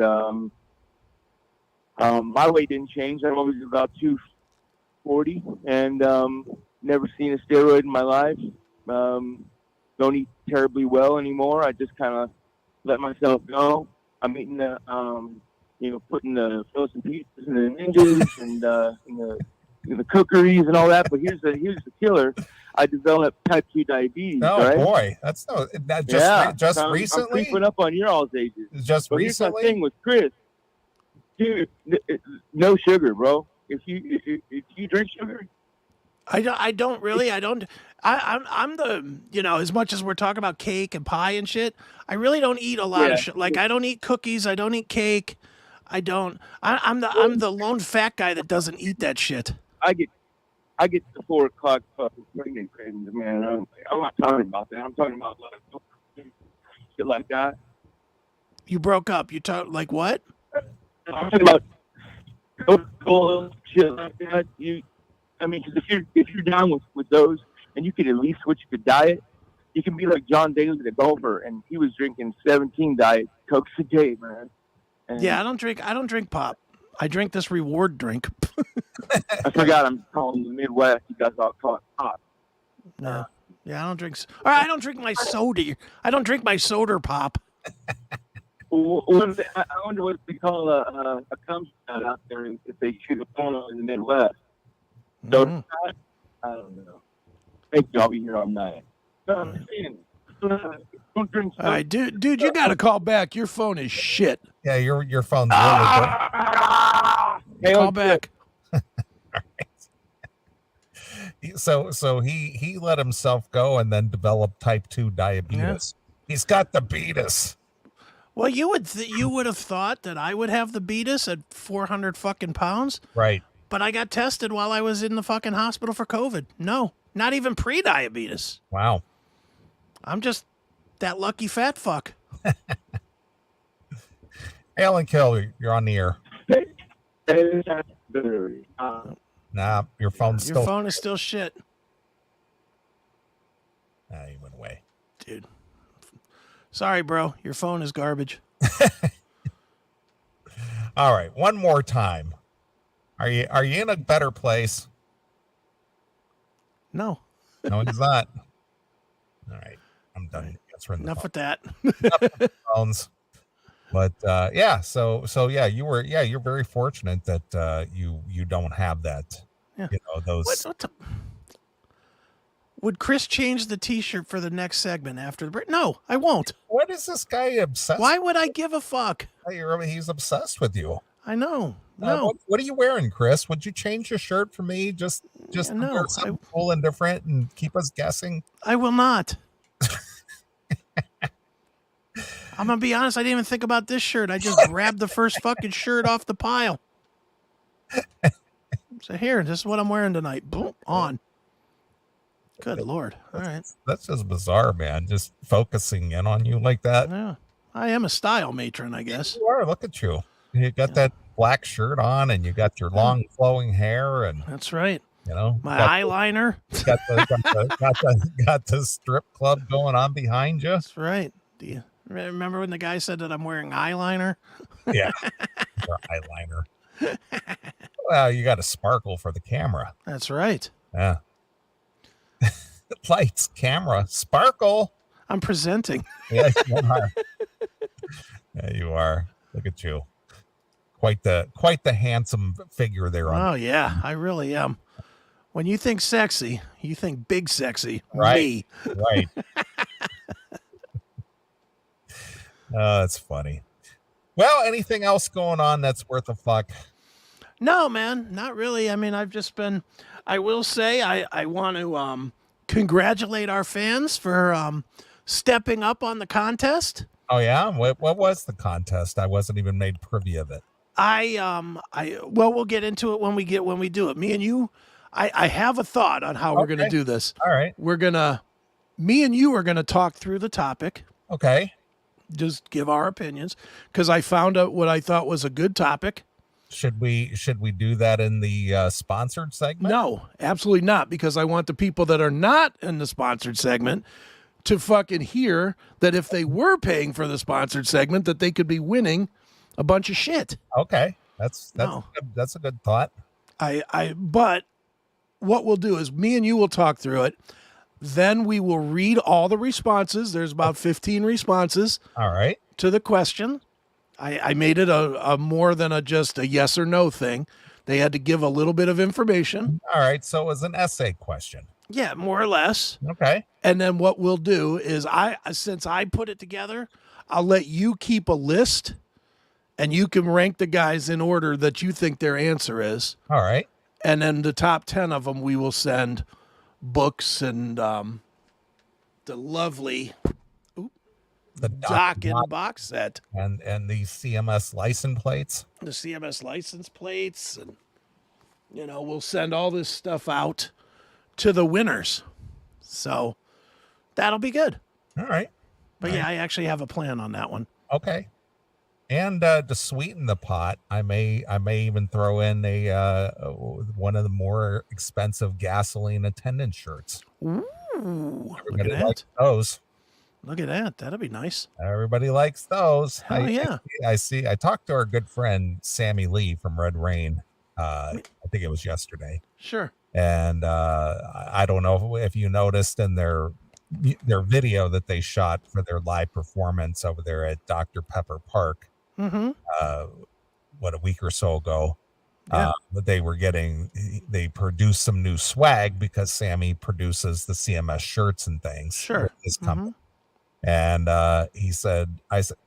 my weight didn't change. I'm always about 240, and never seen a steroid in my life. Don't eat terribly well anymore. I just kind of let myself go. I'm eating putting the frozen pizzas and the ninjas and the cookeries and all that. But here's the killer. I developed type 2 diabetes. Oh right? boy, that's just I'm recently. creeping up on your all's ages. Just But here's my recently. thing with Chris, dude. No sugar, bro. If you drink sugar, I don't really. I'm the, as much as we're talking about cake and pie and shit, I really don't eat a lot of shit. Like, I don't eat cookies. I don't eat cake. I'm the lone fat guy that doesn't eat that shit. I get the 4 o'clock fucking pregnant cravings, man. I'm not talking about that. I'm talking about shit like that. You broke up. You talk like what? I'm talking about Coca-Cola, shit like that. Because if you're down with those, and you could at least switch your diet, you can be like John Daly, the golfer, and he was drinking 17 diet Cokes a day, man. And Yeah, I don't drink pop. I drink this reward drink. I forgot I'm calling the Midwest. You guys all call it pop. No. Yeah, I don't drink. Or I don't drink my soda. I don't drink my soda pop. I wonder what they call a cum shot out there if they shoot a porno in the Midwest. So I don't know. Thank you. I'll be here all night. Don't drink. All right, dude, you got to call back. Your phone is shit. Yeah, your phone's really good. Call back. So he let himself go and then developed type 2 diabetes. He's got the beatus. Well, you would have thought that I would have the beatus at 400 fucking pounds. Right. But I got tested while I was in the fucking hospital for COVID. No, not even pre-diabetes. Wow. I'm just that lucky fat fuck. Alan Kill, you're on the air. Nah, your phone's Your still. phone is still shit, Nah, he went away. dude. Sorry, bro. Your phone is garbage. All right, one more time. Are you in a better place? No, No, he's not. All right, I'm done answering the enough with that. phones. But so yeah, you're very fortunate that you don't have that. Yeah. Those. Would Chris change the T-shirt for the next segment after the break? No, I won't. What is this guy obsessed? Why would I give a fuck? He's obsessed with you. I know. No, What are you wearing, Chris? Would you change your shirt for me? Just to No, wear something cool and different and keep us guessing. I will not. I'm gonna be honest. I didn't even think about this shirt. I just grabbed the first fucking shirt off the pile. So here, this is what I'm wearing tonight. Boom, on. Good Lord. All right. That's just bizarre, man. Just focusing in on you like that. Yeah, I am a style matron, I guess. You are. Look at you. You got that black shirt on, and you got your long flowing hair, and That's right. got My eyeliner. got the strip club going on behind you. That's right. Do you remember when the guy said that I'm wearing eyeliner? Yeah, your eyeliner. Well, you got to sparkle for the camera. That's right. Yeah. Lights, camera, sparkle. I'm presenting. Yeah, you are. Yeah, you are. Look at you. Quite the handsome figure there. Oh yeah, I really am. When you think sexy, you think big sexy. Right. Me. Right. Oh, that's funny. Well, anything else going on that's worth a fuck? No, man, not really. I mean, I've just been. I will say, I want to congratulate our fans for stepping up on the contest. Oh yeah, what was the contest? I wasn't even made privy of it. Well, we'll get into it when we do it. Me and you, I have a thought on how we're gonna do this. All right. Me and you are gonna talk through the topic. Okay. just give our opinions, because I found out what I thought was a good topic. Should we do that in the sponsored segment? No, absolutely not, because I want the people that are not in the sponsored segment to fucking hear that if they were paying for the sponsored segment, that they could be winning a bunch of shit. Okay, that's No. that's a good thought. But what we'll do is me and you will talk through it. Then we will read all the responses. There's about 15 responses All right. to the question. I made it a more than just a yes or no thing. They had to give a little bit of information. All right. So it was an essay question. Yeah, more or less. Okay. And then what we'll do is since I put it together, I'll let you keep a list and you can rank the guys in order that you think their answer is. All right. And then the top 10 of them, we will send books and the lovely The dock and box set. and the CMS license plates. The CMS license plates. And, we'll send all this stuff out to the winners. So that'll be good. All right. But yeah, I actually have a plan on that one. Okay. And to sweeten the pot, I may even throw in one of the more expensive gasoline attendant shirts. Ooh, look at Everybody that. likes those. Look at that. That'll be nice. Everybody likes those. Hell yeah. I talked to our good friend Sammy Lee from Red Rain. I think it was yesterday. Sure. And I don't know if you noticed in their video that they shot for their live performance over there at Dr. Pepper Park. Mm-hmm. A week or so ago. Yeah. But they produced some new swag because Sammy produces the CMS shirts and things. Sure. With his company. And I said,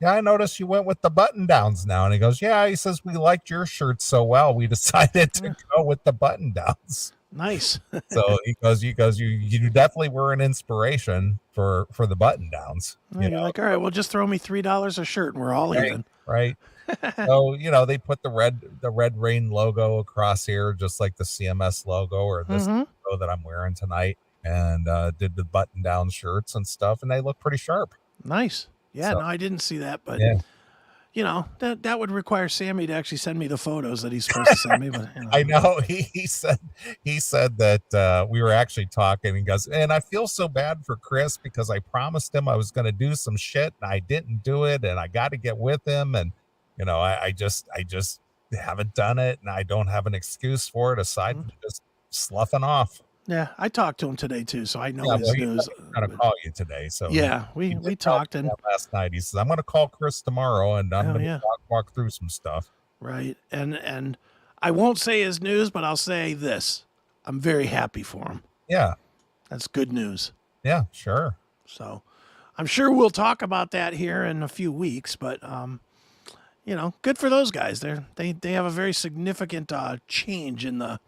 yeah, I noticed you went with the button downs now. And he goes, yeah, he says, we liked your shirt so well, we decided to go with the button downs. Nice. So he goes, you definitely were an inspiration for the button downs. You're like, all right, well, just throw me $3 a shirt and we're all even. Right. So, they put the Red Rain logo across here, just like the CMS logo or this logo that I'm wearing tonight, and did the button down shirts and stuff, and they look pretty sharp. Nice. Yeah, So- no, I didn't see that, but Yeah. that would require Sammy to actually send me the photos that he's supposed to send me. But I know he said that we were actually talking. He goes, and I feel so bad for Chris because I promised him I was going to do some shit and I didn't do it, and I got to get with him, and I just haven't done it, and I don't have an excuse for it aside from just sloughing off. Yeah, I talked to him today too, so I know his news. Going to call you today, so Yeah, we did talked, tell me and that last night. He says I'm going to call Chris tomorrow, and I'm Oh, going to yeah. walk through some stuff. right, and I won't say his news, but I'll say this: I'm very happy for him. Yeah, That's good news. yeah, sure. So I'm sure we'll talk about that here in a few weeks, but good for those guys. They have a very significant change in the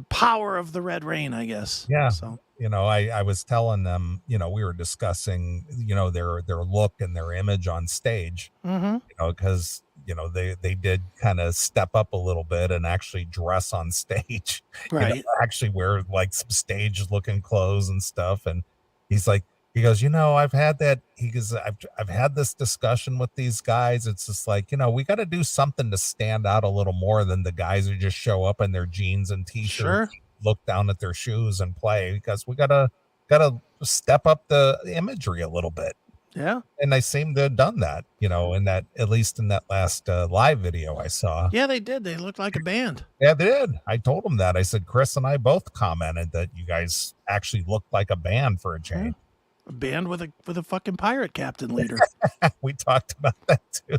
power of the Red Rain, I guess. Yeah. So I was telling them, we were discussing, their look and their image on stage, because, they did kind of step up a little bit and actually dress on stage, right. actually wear like some stage looking clothes and stuff. And he goes, I've had that. He goes, I've had this discussion with these guys. It's just like, we got to do something to stand out a little more than the guys who just show up in their jeans and t-shirts, Sure. look down at their shoes and play, because we gotta step up the imagery a little bit. Yeah. And they seem to have done that, at least in that last live video I saw. Yeah, they did. They looked like a band. Yeah, they did. I told them that. I said, Chris and I both commented that you guys actually looked like a band for a change. A band with a fucking pirate captain leader. We talked about that too.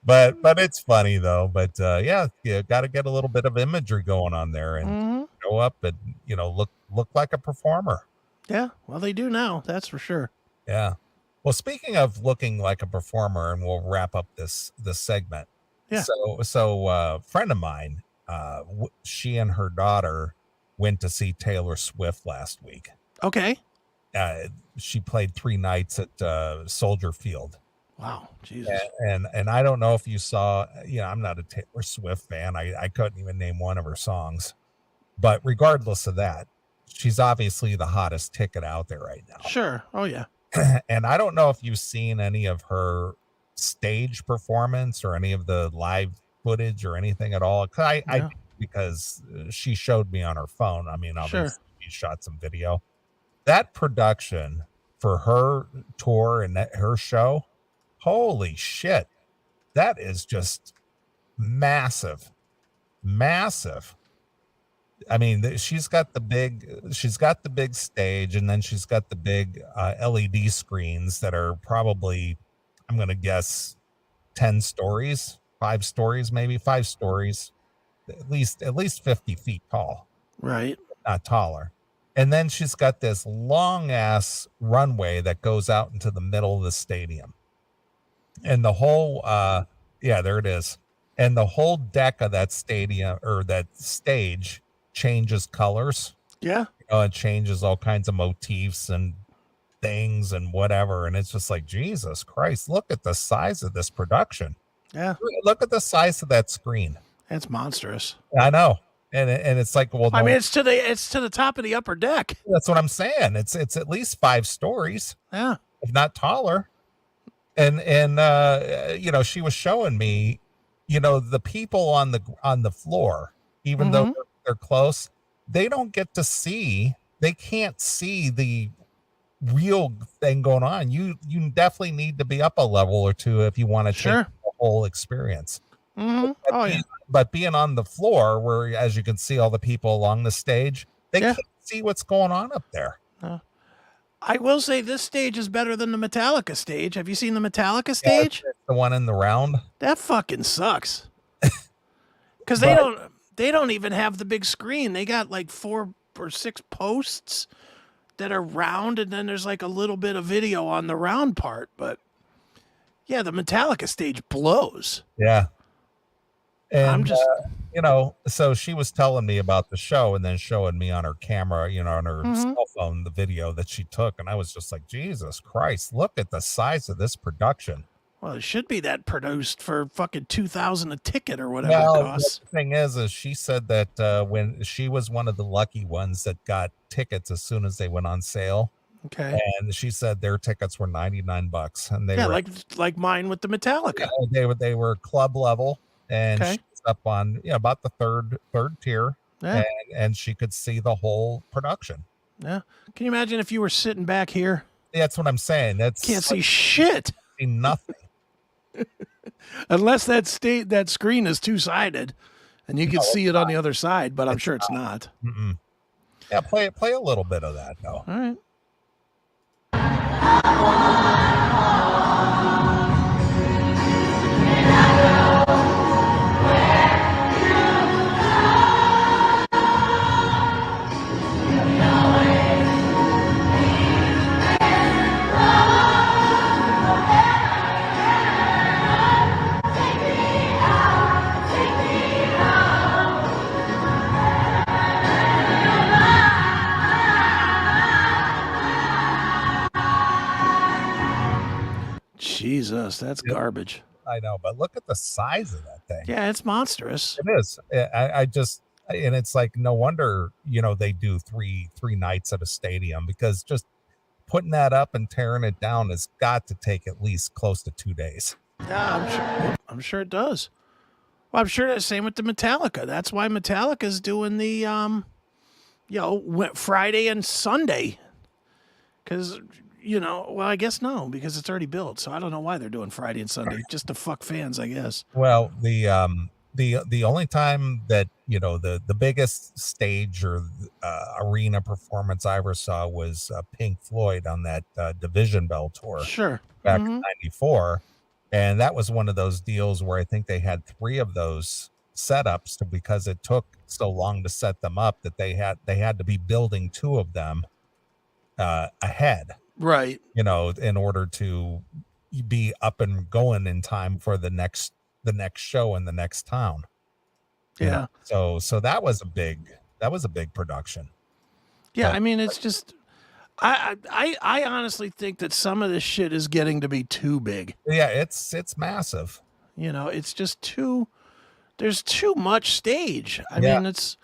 but it's funny though. But you got to get a little bit of imagery going on there and go up and look like a performer. Yeah, well, they do now. That's for sure. Yeah. Well, speaking of looking like a performer, and we'll wrap up this segment. Yeah. So a friend of mine, she and her daughter went to see Taylor Swift last week. Okay. She played 3 nights at Soldier Field. Wow. Jesus. And I don't know if you saw, I'm not a Taylor Swift fan. I couldn't even name one of her songs. But regardless of that, she's obviously the hottest ticket out there right now. Sure. Oh, yeah. And I don't know if you've seen any of her stage performance or any of the live footage or anything at all. Yeah. Because she showed me on her phone. I mean, Sure. obviously she shot some video. That production for her tour and her show, holy shit, that is just massive, massive. I mean, she's got the big stage, and then she's got the big LED screens that are probably, I'm going to guess, 10 stories, 5 stories, maybe 5 stories, at least 50 feet tall, Right. not taller. And then she's got this long ass runway that goes out into the middle of the stadium. And the whole, yeah, there it is. And the whole deck of that stadium or that stage changes colors. Yeah. It changes all kinds of motifs and things and whatever. And it's just like, Jesus Christ, look at the size of this production. Yeah. Look at the size of that screen. It's monstrous. I know. And it's like, well, I mean, it's to the top of the upper deck. that's what I'm saying. It's at least 5 stories, Yeah. if not taller. And she was showing me, the people on the floor, even though they're close, they can't see the real thing going on. You definitely need to be up a level or two if you want to Sure. take the whole experience. Mm-hmm. Oh yeah. But being on the floor, where as you can see all the people along the stage, they can't see what's going on up there. I will say this stage is better than the Metallica stage. Have you seen the Metallica stage? Yeah, the one in the round. That fucking sucks. Because they don't even have the big screen. They got like 4 or 6 posts that are round, and then there's like a little bit of video on the round part. But yeah, the Metallica stage blows. Yeah. And I'm just, so she was telling me about the show and then showing me on her camera, on her cell phone, the video that she took. And I was just like, Jesus Christ, look at the size of this production. well, it should be that produced for fucking $2,000 a ticket or whatever Well, it costs. the thing is she said that when she was one of the lucky ones that got tickets as soon as they went on sale. Okay. And she said their tickets were $99, and they were like mine with the Metallica. they were club level, and Okay. she was up on about the third tier, Yeah. and she could see the whole production. Yeah. Can you imagine if you were sitting back here? That's what I'm saying. That's Can't see shit nothing. unless that screen is two-sided, and you can see it on the other side. But I'm sure it's not. Mm-mm. Yeah, play a little bit of that though. All right. Jesus, that's garbage. I know, but look at the size of that thing. Yeah, it's monstrous. It is. I just, and it's like, no wonder, they do three nights at a stadium, because just putting that up and tearing it down has got to take at least close to 2 days. Yeah, I'm sure it does. Well, I'm sure that's the same with the Metallica. That's why Metallica's doing the Friday and Sunday. Because well, I guess no, because it's already built. So I don't know why they're doing Friday and Sunday, just to fuck fans, I guess. Well, the only time that the biggest stage or arena performance I ever saw was Pink Floyd on that Division Bell tour. Sure. Back in '94, and that was one of those deals where I think they had 3 of those setups because it took so long to set them up that they had to be building 2 of them ahead. Right. In order to be up and going in time for the next show in the next town. Yeah. So that was a big production. Yeah, I mean, it's just I honestly think that some of this shit is getting to be too big. Yeah, it's massive. It's just there's too much stage. I mean, it's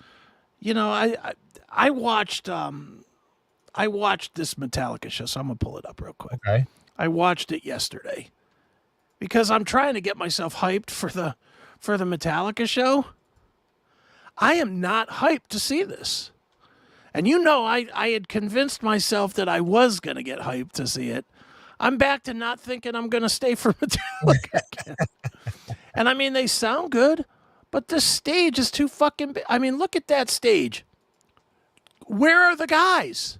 I watched I watched this Metallica show, so I'm going to pull it up real quick. Okay. I watched it yesterday because I'm trying to get myself hyped for the Metallica show. I am not hyped to see this. And I had convinced myself that I was going to get hyped to see it. I'm back to not thinking I'm going to stay for Metallica again. And I mean, they sound good, but this stage is too fucking big. I mean, look at that stage. Where are the guys?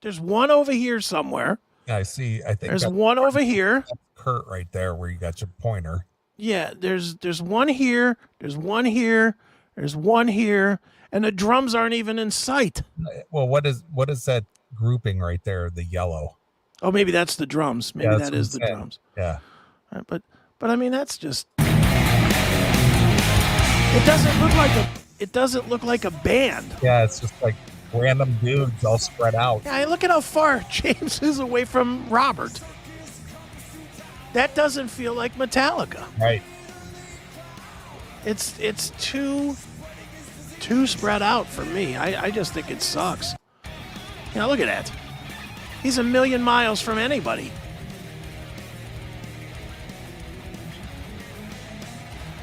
There's one over here somewhere. I see. I think there's one over here. Kurt right there where you got your pointer. Yeah, there's one here. There's one here. There's one here. And the drums aren't even in sight. Well, what is that grouping right there? The yellow. Oh, maybe that's the drums. Maybe that is the drums. Yeah. But I mean, that's just. It doesn't look like a band. Yeah, it's just like random dudes all spread out. Yeah, look at how far James is away from Robert. That doesn't feel like Metallica. Right. It's too spread out for me. I just think it sucks. You know, look at that. He's a million miles from anybody.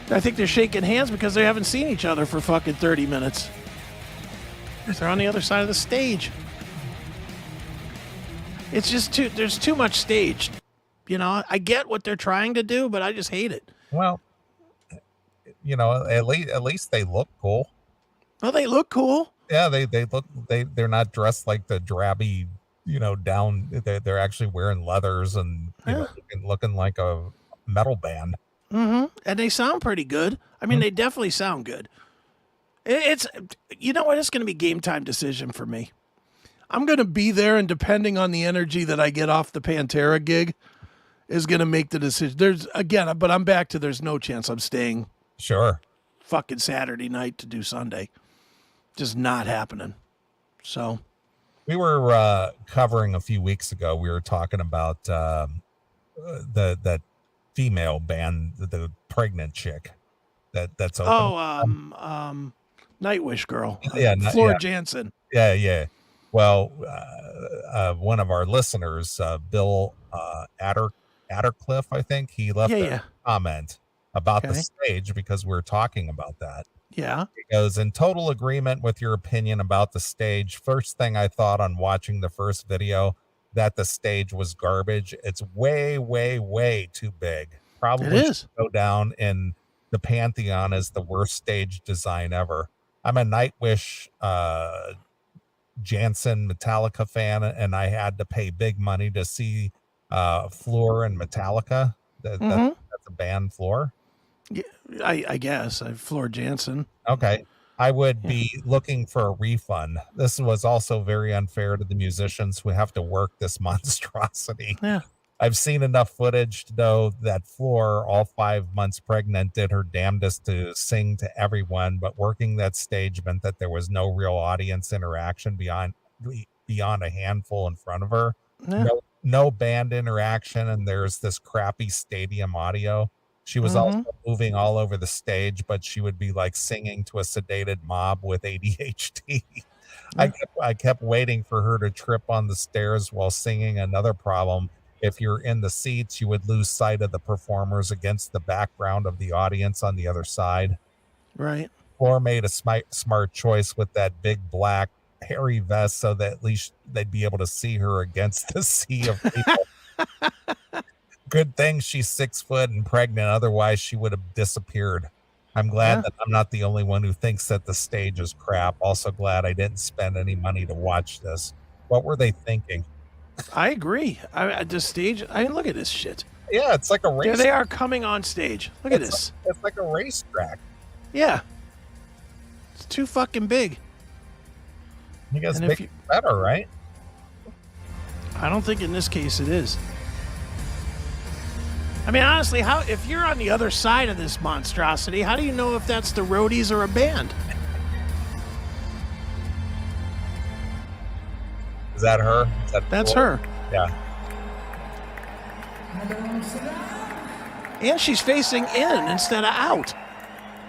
I think they're shaking hands because they haven't seen each other for fucking 30 minutes. They're on the other side of the stage. It's just there's too much stage. You know, I get what they're trying to do, but I just hate it. Well, you know, at least they look cool. Well, they look cool. Yeah, they're not dressed like the drabby, you know, down. They're actually wearing leathers and looking like a metal band. Mm-hmm. And they sound pretty good. I mean, they definitely sound good. It's, you know what? It's going to be game time decision for me. I'm going to be there, and depending on the energy that I get off the Pantera gig, is going to make the decision. But I'm back to there's no chance I'm staying. Sure. Fucking Saturday night to do Sunday. Just not happening. So. We were covering a few weeks ago. We were talking about that female band, the pregnant chick that's open. Nightwish girl. Yeah, Floor Jansen. Yeah. Well, one of our listeners, Bill Addercliffe, I think, he left a comment about the stage because we were talking about that. Yeah. He goes, in total agreement with your opinion about the stage. First thing I thought on watching the first video, that the stage was garbage. It's way, way, way too big. Probably it is. Go down in the pantheon as the worst stage design ever. I'm a Nightwish Jansen Metallica fan, and I had to pay big money to see Floor and Metallica. That's a band, Floor. Yeah, I guess. Floor Jansen. Okay. I would be looking for a refund. This was also very unfair to the musicians who have to work this monstrosity. Yeah. I've seen enough footage to know that Floor, all 5 months pregnant, did her damnedest to sing to everyone, but working that stage meant that there was no real audience interaction beyond a handful in front of her. Yeah. No band interaction, and there's this crappy stadium audio. She was also moving all over the stage, but she would be like singing to a sedated mob with ADHD. I kept waiting for her to trip on the stairs while singing. Another problem, if you're in the seats, you would lose sight of the performers against the background of the audience on the other side. Right. Floor made a smart choice with that big black hairy vest so that at least they'd be able to see her against the sea of people. Good thing she's 6 foot and pregnant. Otherwise, she would have disappeared. I'm glad that I'm not the only one who thinks that the stage is crap. Also glad I didn't spend any money to watch this. What were they thinking? I agree. The stage, look at this shit. Yeah, it's like a race. There they are coming on stage. Look at this. It's like a racetrack. Yeah. It's too fucking big. You guys make it better, right? I don't think in this case it is. I mean, honestly, if you're on the other side of this monstrosity, how do you know if that's the roadies or a band? Is that her? That's her. Yeah. And she's facing in instead of out.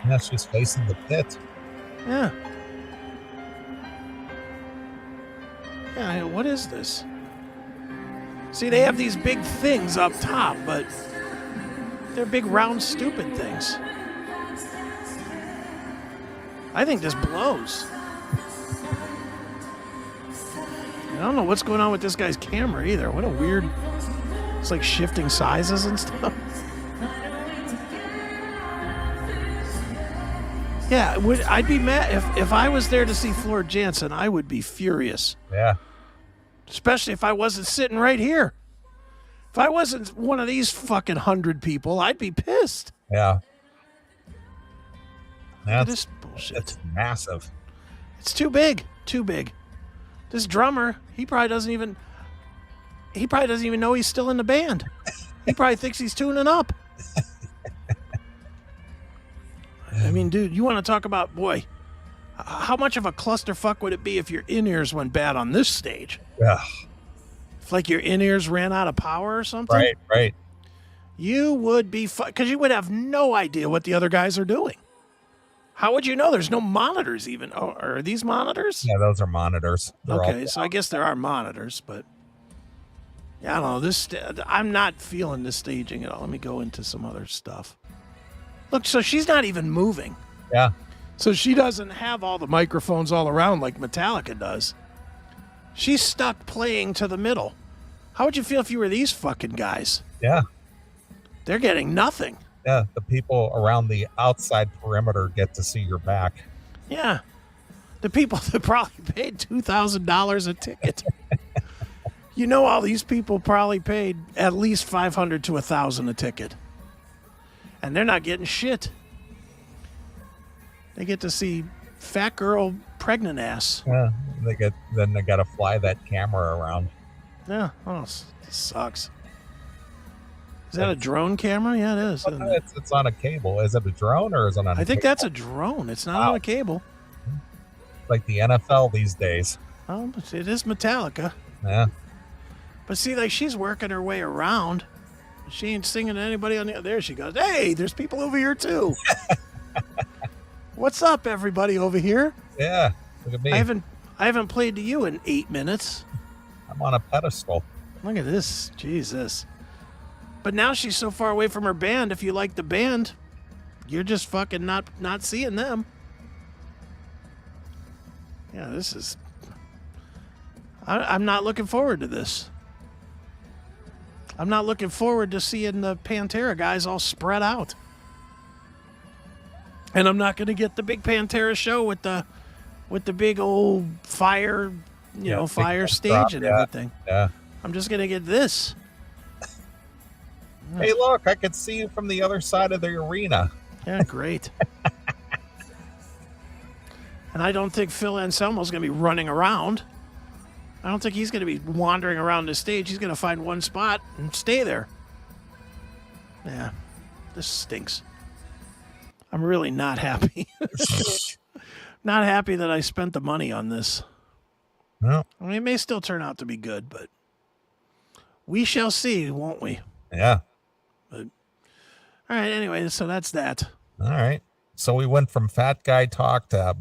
Yeah, she's facing the pit. Yeah. Yeah, what is this? See, they have these big things up top, but they're big, round, stupid things. I think this blows. I don't know what's going on with this guy's camera either. What a weird... It's like shifting sizes and stuff. Yeah, I'd be mad if I was there to see Floor Jansen. I would be furious. Yeah. Especially if I wasn't sitting right here. If I wasn't one of these fucking 100 people, I'd be pissed. Yeah. Look at this bullshit. It's massive. It's too big. Too big. This drummer, he probably doesn't even know he's still in the band. He probably thinks he's tuning up. I mean, dude, you want to talk about, boy, how much of a clusterfuck would it be if your in-ears went bad on this stage? Yeah. If, like, your in-ears ran out of power or something? Right. You would be... Because you would have no idea what the other guys are doing. How would you know? There's no monitors even. Oh, are these monitors? Yeah, those are monitors. They're Okay, so I guess there are monitors, but... Yeah, I don't know. I'm not feeling this staging at all. Let me go into some other stuff. Look, so she's not even moving. Yeah. So she doesn't have all the microphones all around like Metallica does. She's stuck playing to the middle. How would you feel if you were these fucking guys? Yeah. They're getting nothing. Yeah, the people around the outside perimeter get to see your back. Yeah. The people that probably paid $2,000 a ticket. You know, all these people probably paid at least $500 to $1,000 a ticket. And they're not getting shit. They get to see fat girl pregnant ass. Yeah, they got to fly that camera around. Yeah, oh, this sucks. Is that a drone camera? Yeah, it is. Isn't it? It's on a cable. Is it a drone or is it on a I think cable? that's a drone. It's not on a cable. Like the NFL these days. Oh, it is Metallica. Yeah. But see, like, she's working her way around. She ain't singing to anybody on the... There she goes. Hey, there's people over here, too. What's up, everybody over here? Yeah. Look at me. I haven't played to you in 8 minutes. I'm on a pedestal. Look at this. Jesus. But now she's so far away from her band. If you like the band, you're just fucking not seeing them. Yeah, this is... I'm not looking forward to this. I'm not looking forward to seeing the Pantera guys all spread out. And I'm not going to get the big Pantera show with the big old fire, fire stage and everything. Yeah. I'm just going to get this. Hey, look, I could see you from the other side of the arena. Yeah, great. And I don't think Phil Anselmo's going to be running around. I don't think he's going to be wandering around the stage. He's going to find one spot and stay there. Yeah, this stinks. I'm really not happy. Not happy that I spent the money on this. No. I mean, it may still turn out to be good, but we shall see, won't we? Yeah. But, all right, anyway, so that's that. All right. So we went from fat guy talk to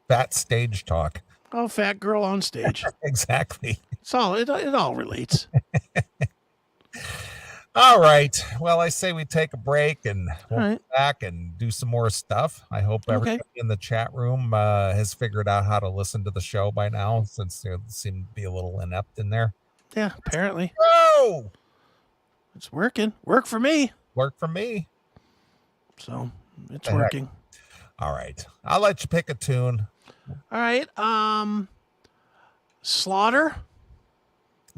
fat stage talk. Oh, fat girl on stage. Exactly. It all relates. All right. Well, I say we take a break and we'll be back and do some more stuff. I hope everybody in the chat room has figured out how to listen to the show by now, since they seem to be a little inept in there. Yeah, apparently. Oh! It's working. Work for me. Work for me. So it's working. All right. I'll let you pick a tune. All right. Slaughter.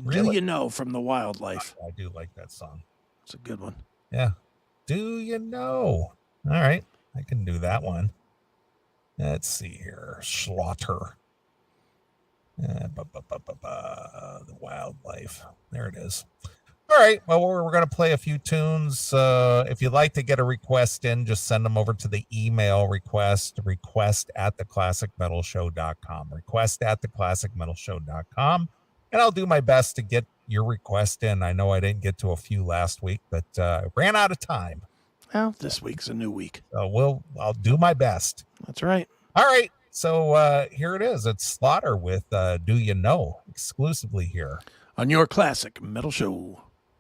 Really? Do You Know from The Wildlife. I do like that song. It's a good one. Yeah. Do you know? All right. I can do that one. Let's see here. Slaughter. The Wildlife. There it is. All right. Well, we're going to play a few tunes. If you'd like to get a request in, just send them over to the email request at theclassicmetalshow.com. Request at theclassicmetalshow.com. And I'll do my best to get your request in. I know I didn't get to a few last week, but ran out of time. Well, this week's a new week. So I'll do my best. That's right. All right. So here it is. It's Slaughter with Do You Know, exclusively here On your classic metal show.